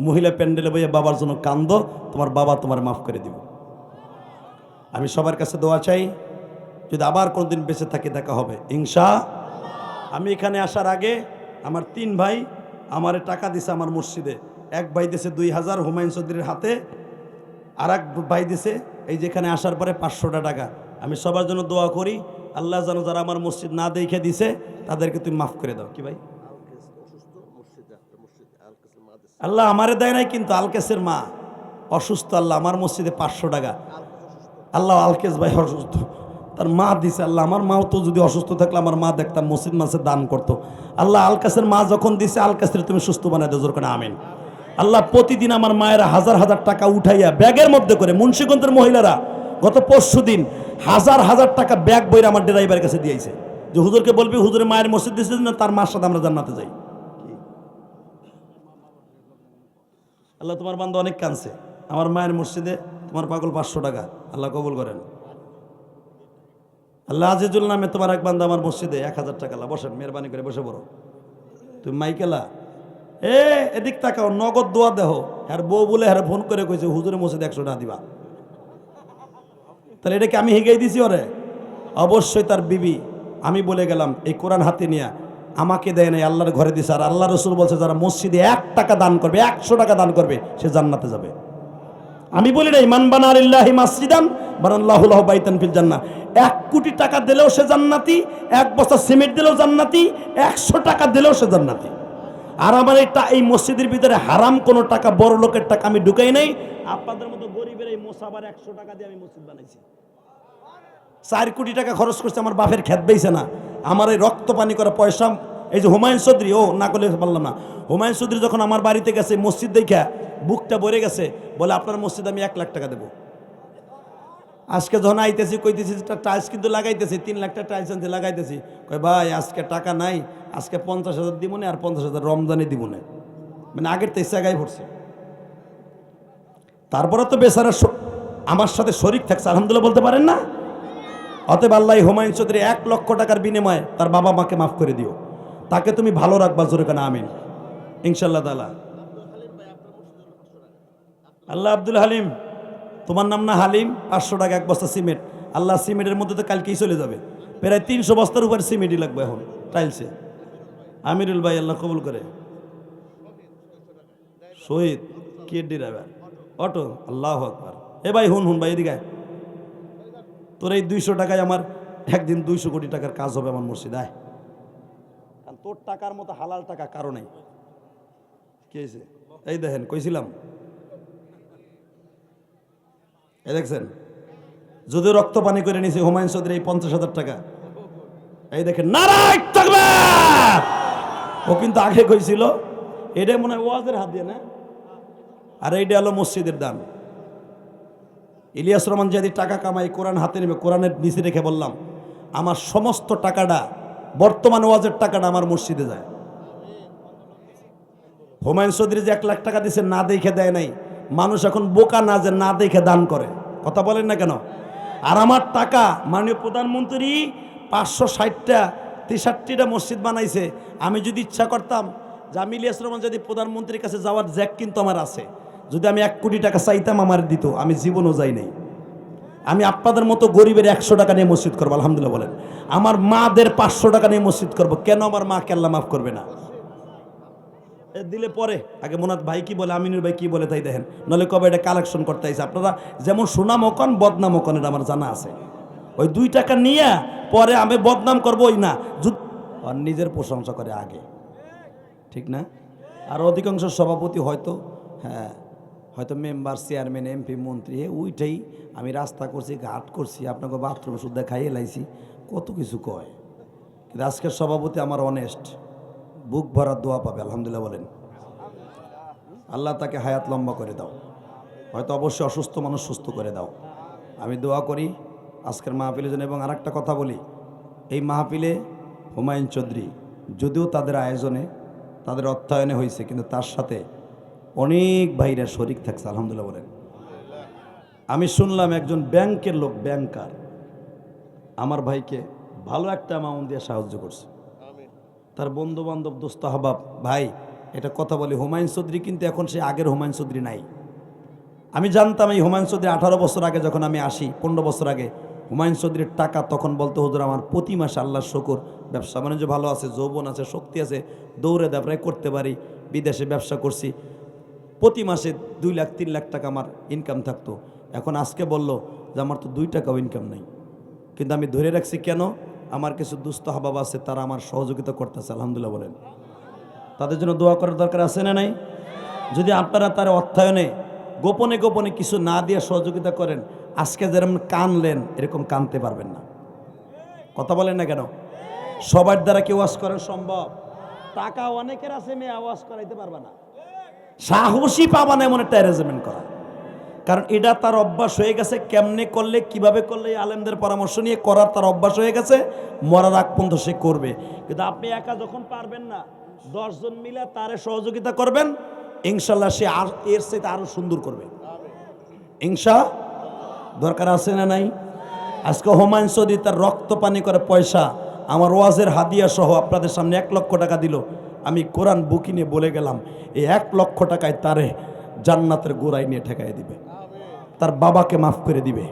মহিলা প্যান্ডেলে বইয়া বাবার জন্য কান্দো, তোমার বাবা তোমার মাফ করে দিব। আমি সবার কাছে দোয়া চাই, যদি আবার কোনোদিন বেঁচে থাকি দেখা হবে ইনশাআল্লাহ। আমি এখানে আসার আগে আমার 3 ভাই আমারে টাকা দিছে আমার মসজিদে। এক ভাই দিছে 2000 হুমায়ুন চৌধুরীর হাতে, আর এক ভাই দিছে এই যেখানে আসার পরে 500টা টাকা। আমি সবার জন্য দোয়া করি, আল্লাহ যেন যারা আমার মসজিদ না দেখে দিছে তাদেরকে তুমি মাফ করে দাও। কি ভাই? আল্লাহ আমারে দেয় নাই, কিন্তু আলকেসের মা অসুস্থ, আল্লাহ আমার মসজিদে 500 টাকা। আল্লাহ আলকেস ভাই অসুস্থ, তার মা দিছে। আল্লাহ আমার মাও তো যদি অসুস্থ থাকলে আমার মা দেখতাম মসজিদ মাসে দান করতো। আল্লাহ আলকাসের মা যখন দিছে আলকাসের তুমি সুস্থ বানাই দাও, জোর করে আমিন। আল্লাহ প্রতিদিন আমার মায়েরা হাজার হাজার টাকা উঠাইয়া ব্যাগের মধ্যে করে, মুন্সিগঞ্জের মহিলারা গত পরশুদিন হাজার হাজার টাকা ব্যাগ বইরে আমার ড্রাইভারের কাছে দিয়েছে, যে হুজুরকে বলবি হুজুরের মায়ের মসজিদ দিয়েছে না, তার মার সাথে আমরা জান্নাতে যাই। আল্লাহ তোমার বান্দা অনেক কাঁদছে, আমার মায়ের মসজিদে তোমার পাগল 500 টাকা, আল্লাহ কবুল করেন। আল্লাহ আজিজুল নামে তোমার এক বান্দা আমার মসজিদে 1000 টাকা। আল্লাহ বসেন, মেহরবানি করে বসে পড়ো। তুমি মাইকেলা এদিক তাকাও, নগদ দোয়া দেহ। আর বউ বলে হ্যাঁ ফোন করে কইছে হুজুরে মসজিদে 100 টাকা দিবা। তাহলে এটা কি আমি হিগাই দিছি ওরে? অবশ্যই তার বিবি। আমি বলে গেলাম এই কোরআন হাতে নিয়ে আমাকে দেয় নাই, আল্লাহর ঘরে দিছে। আর আল্লাহ রসুল বলছে যারা মসজিদে 1 টাকা দান করবে, 100 টাকা দান করবে, সে জান্নাতে যাবে। আমি বলি নাই মান বানা লিল্লাহি মাসজিদান বানাল্লাহু লাহু বাইতান ফিল জান্নাহ। 1 কোটি টাকা দিলেও সে জান্নাতি, 1 বস্তা সিমেন্ট দিলেও জান্নাতি, 100 টাকা দিলেও সে জান্নাতি। আর আমার এই মসজিদের ভিতরে হারাম কোনো টাকা, বড় লোকের টাকা আমি ঢুকাই নাই। আপনাদের মতো গরিবের এই মোসাবার 100 টাকা দিয়ে আমি মসজিদ বানাইছি। 4 কোটি টাকা খরচ করছে, আমার বাপের খেত বেইছে না। আমার এই রক্ত পানি করা পয়সা, এই যে হুমায়ুন চৌধুরী, ও না করলে পারলাম না, হুমায়ুন চৌধুরী যখন আমার বাড়িতে গেছে মসজিদ দেখা বুকটা ভরে গেছে, বলে আপনার মসজিদ আমি 1 লাখ টাকা দেবো। আজকে যখন আইতেছি কইতেছি টাইলস কিন্তু লাগাইতেছি, 3 লাখ টাকা টাইলস আনতে লাগাইতেছি। কই ভাই আজকে টাকা নাই, আজকে 50,000 দিব না, আর 50,000 রমজানে দিব না। মানে আগের তো জায়গায় পড়ছে। তারপরে তো বেচারা আমার সাথে শরীক থাকছে, আলহামদুলিল্লাহ বলতে পারেন না? অতএব আল্লাহ হুমায়ুন চৌধুরী 1 লক্ষ টাকার বিনিময়ে তার বাবা মাকে মাফ করে দিও, তাকে তুমি ভালো রাখবা, জোরে কেন আমিন ইনশাল্লাহ তাআলা। আল্লাহ আব্দুল হালিম, তোমার নাম না হালিম? 500 টাকা 1 বস্তা সিমেন্ট। আল্লাহ সিমেন্টের মধ্যে তো কালকেই চলে যাবে, প্রায় 300 বস্তার উপর সিমেন্টই লাগবে এখন টাইলসে। আমিরুল ভাই আল্লাহ কবুল করে। শহীদ কে ড্রাইভার অটো, আল্লাহ আকবার। এ ভাই হুন ভাই এদিকে, তোর এই 200 টাকায় আমার একদিন 200 কোটি টাকার কাজ হবে আমার মসজিদ। আয়, কারণ তোর টাকার মতো হালাল টাকা কারো নাই। কি হয়েছে? এই দেখেন কইছিলাম, এই দেখছেন, যদিও রক্ত পানি করে নিছে হুমায়ুন চৌধুরী এই 50,000 টাকা। এই দেখেন নারায় তাকবীর, ও কিন্তু আগে কইছিল এটাই মনে হয় ওয়াজের হাত দিয়ে না, আর এইটা হলো মসজিদের দান। ইলিয়াস রহমান যদি টাকা কামাই কোরআন হাতে নেবে, কোরআনের নিচে রেখে বললাম আমার সমস্ত টাকাটা, বর্তমান ওয়াজের টাকাটা আমার মসজিদে যায়। হুমায়ুন চৌধুরী যে 1 লাখ টাকা দিছে না দেখে দেয় নাই। মানুষ এখন বোকা না যে না দেখে দান করে, কথা বলেন না কেন? আর আমার টাকা মাননীয় প্রধানমন্ত্রী 560টা 63টা মসজিদ বানাইছে। আমি যদি ইচ্ছা করতাম যে আমি ইলিয়াস রহমান যদি প্রধানমন্ত্রীর কাছে যাওয়ার জ্যাক কিন্তু আমার আছে, যদি আমি 1 কোটি টাকা চাইতাম আমার দিত, আমি জীবনও যাই নাই। আমি আপনাদের মতো গরিবের 100 টাকা নিয়ে মসজিদ করবো, আলহামদুলিল্লাহ বলেন। আমার মাদের 500 টাকা নিয়ে মসজিদ করবো, কেন আমার মাকে আল্লাহ মাফ করবে না? দিলে পরে আগে মোনাত ভাই কি বলে, আমিনুর ভাই কি বলে তাই দেখেন, নলে কবে এটা কালেকশন করতে আইছে। আপনারা যেমন সুনাম অকন বদনাম অকন, এটা আমার জানা আছে। ওই 2 টাকা নিয়ে পরে আমি বদনাম করবো, ওই না আর নিজের প্রশংসা করে আগে, ঠিক না? আর অধিকাংশ সভাপতি হয়তো হয়তো মেম্বার, চেয়ারম্যান, এমপি, মন্ত্রী, ওইটাই আমি রাস্তা করছি, ঘাট করছি, আপনাকে বাথরুম শুদ্ধা খাইয়ে লাইছি, কত কিছু কয়। কিন্তু আজকের সভাপতি আমার অনেস্ট, বুক ভরা দোয়া পাবে, আলহামদুলিল্লাহ বলেন। আল্লাহ তাকে হায়াত লম্বা করে দাও, হয়তো অবশ্যই অসুস্থ মানুষ সুস্থ করে দাও। আমি দোয়া করি আজকের মাহফিলের জন্য। এবং আরেকটা কথা বলি, এই মাহফিলে হুমায়ুন চৌধুরী যদিও তাদের আয়োজনে, তাদের অর্থায়নে হয়েছে, কিন্তু তার সাথে অনেক ভাইরা শরিক থাকছে, আলহামদুলিল্লাহ বলেন। আমি শুনলাম একজন ব্যাংকের লোক, ব্যাংকার, আমার ভাইকে ভালো একটা অ্যামাউন্ট দিয়ে সাহায্য করছে। তার বন্ধু বান্ধব, দোস্ত আহবাব, ভাই এটা কথা বলি, হুমায়ুন চৌধুরী কিন্তু এখন সে আগের হুমায়ুন চৌধুরী নাই। আমি জানতাম এই হুমায়ুন চৌধুরী 18 বছর আগে যখন আমি আসি, 15 বছর আগে, হুমায়ুন চৌধুরীর টাকা তখন বলতে হুজুর আমার প্রতি মাসে আল্লাহর শুকর ব্যবসা বাণিজ্য ভালো আছে, যৌবন আছে, শক্তি আছে, দৌড়ে দাপড়ায় করতে পারি, বিদেশে ব্যবসা করছি, প্রতি মাসে 2 লাখ 3 লাখ টাকা আমার ইনকাম থাকতো। এখন আজকে বলল যে আমার তো 2 টাকাও ইনকাম নাই, কিন্তু আমি ধরে রাখছি কেন? আমার কিছু দুস্থ হাবাব আছে, তারা আমার সহযোগিতা করতেছে, আলহামদুলিল্লাহ বলেন। তাদের জন্য দোয়া করার দরকার আছে না নাই? যদি আপনারা তার অর্থায়নে গোপনে গোপনে কিছু না দিয়ে সহযোগিতা করেন, আজকে যেরকম কানলেন এরকম কানতে পারবেন না, কথা বলেন না কেন? সবার দ্বারা কি ওয়াজ করা সম্ভব? টাকা অনেকের আছে, মেয়ে আওয়াজ করাইতে পারবে না, সাহসী পাবা না এমন একটা অ্যারেঞ্জমেন্ট করা। কারণ এটা তার অভ্যাস হয়ে গেছে, কেমনে করলে কিভাবে করলে আলেমদের পরামর্শ নিয়ে করার তার অভ্যাস হয়ে গেছে, মরার আগ পর্যন্ত সে করবে। কিন্তু আপনি একা যখন পারবেন না, 10 জন মিলে তারে সহযোগিতা করবেন, ইনশাল্লাহ সে এর চাইতে আরো সুন্দর করবে, ইনশা। দরকার আছে না নাই? আজকে হুমায়ুন চৌধুরী তার রক্ত পানি করে পয়সা আমার ওয়াজের হাদিয়া সহ আপনাদের সামনে 1 লক্ষ টাকা দিল। আমি কোরআন বুকি নিয়ে বলে গেলাম এই 1,00,000 টাকায় তারে জান্নাতের গোড়ায় নিয়ে ঠেকাই দিবে, তার বাবাকে মাফ করে দিবে,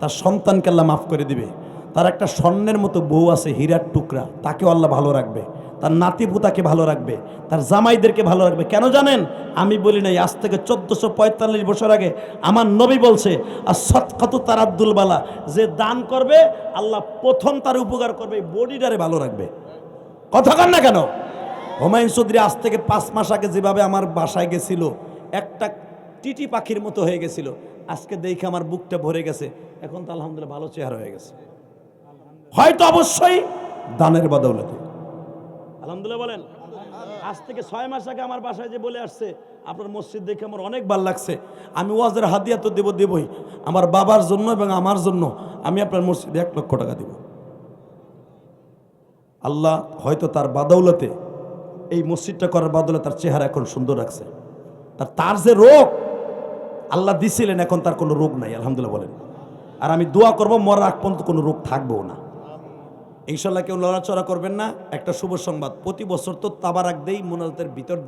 তার সন্তানকে আল্লাহ মাফ করে দিবে, তার একটা স্বর্ণের মতো বউ আছে হীরার টুকরা, তাকেও আল্লাহ ভালো রাখবে, তার নাতি পুতাকে ভালো রাখবে, তার জামাইদেরকে ভালো রাখবে। কেন জানেন? আমি বলি নাই, আজ থেকে 1445 বছর আগে আমার নবী বলছে, আর সৎকাতু তার আব্দুল বালা, যে দান করবে আল্লাহ প্রথম তার উপকার করবে, বডিটারে ভালো রাখবে। কথা কন না কেন? হুমায়ুন চৌধুরী আজ থেকে 5 মাস আগে যেভাবে আমার বাসায় গেছিল, একটা টিটি পাখির মতো হয়ে গেছিল, আজকে দেখে আমার বুকটা ভরে গেছে। এখন তো আলহামদুলিল্লাহ ভালো চেহারা হয়ে গেছে, হয়তো অবশ্যই দানের বদৌলতে। আলহামদুলিল্লাহ বলেন। আজ থেকে 6 মাস আগে আমার বাসায় যে বলে আসছে, আপনার মসজিদ দেখে আমার অনেক ভালো লাগছে, আমি ওয়াজের হাদিয়া তো দেবই, আমার বাবার জন্য এবং আমার জন্য আমি আপনার মসজিদে 1,00,000 টাকা দেব। আল্লাহ হয়তো তার বদৌলতে, এই মসজিদটা করার বদৌলতে তার চেহারা এখন সুন্দর রাখছে। তার যে রোগ আল্লাহ দিছিলেন, এখন তার কোনো রোগ নাই, আলহামদুলিল্লাহ বলেন। আর আমি দোয়া করব মরার আগ পর্যন্ত কোনো রোগ থাকবেও না ইনশাল্লাহ। কেউ লড়াচড়া করবেন না। একটা শুভ সংবাদ, প্রতি বছর তো তাবারাক দেই মোনাজাতের ভিতর দিয়ে।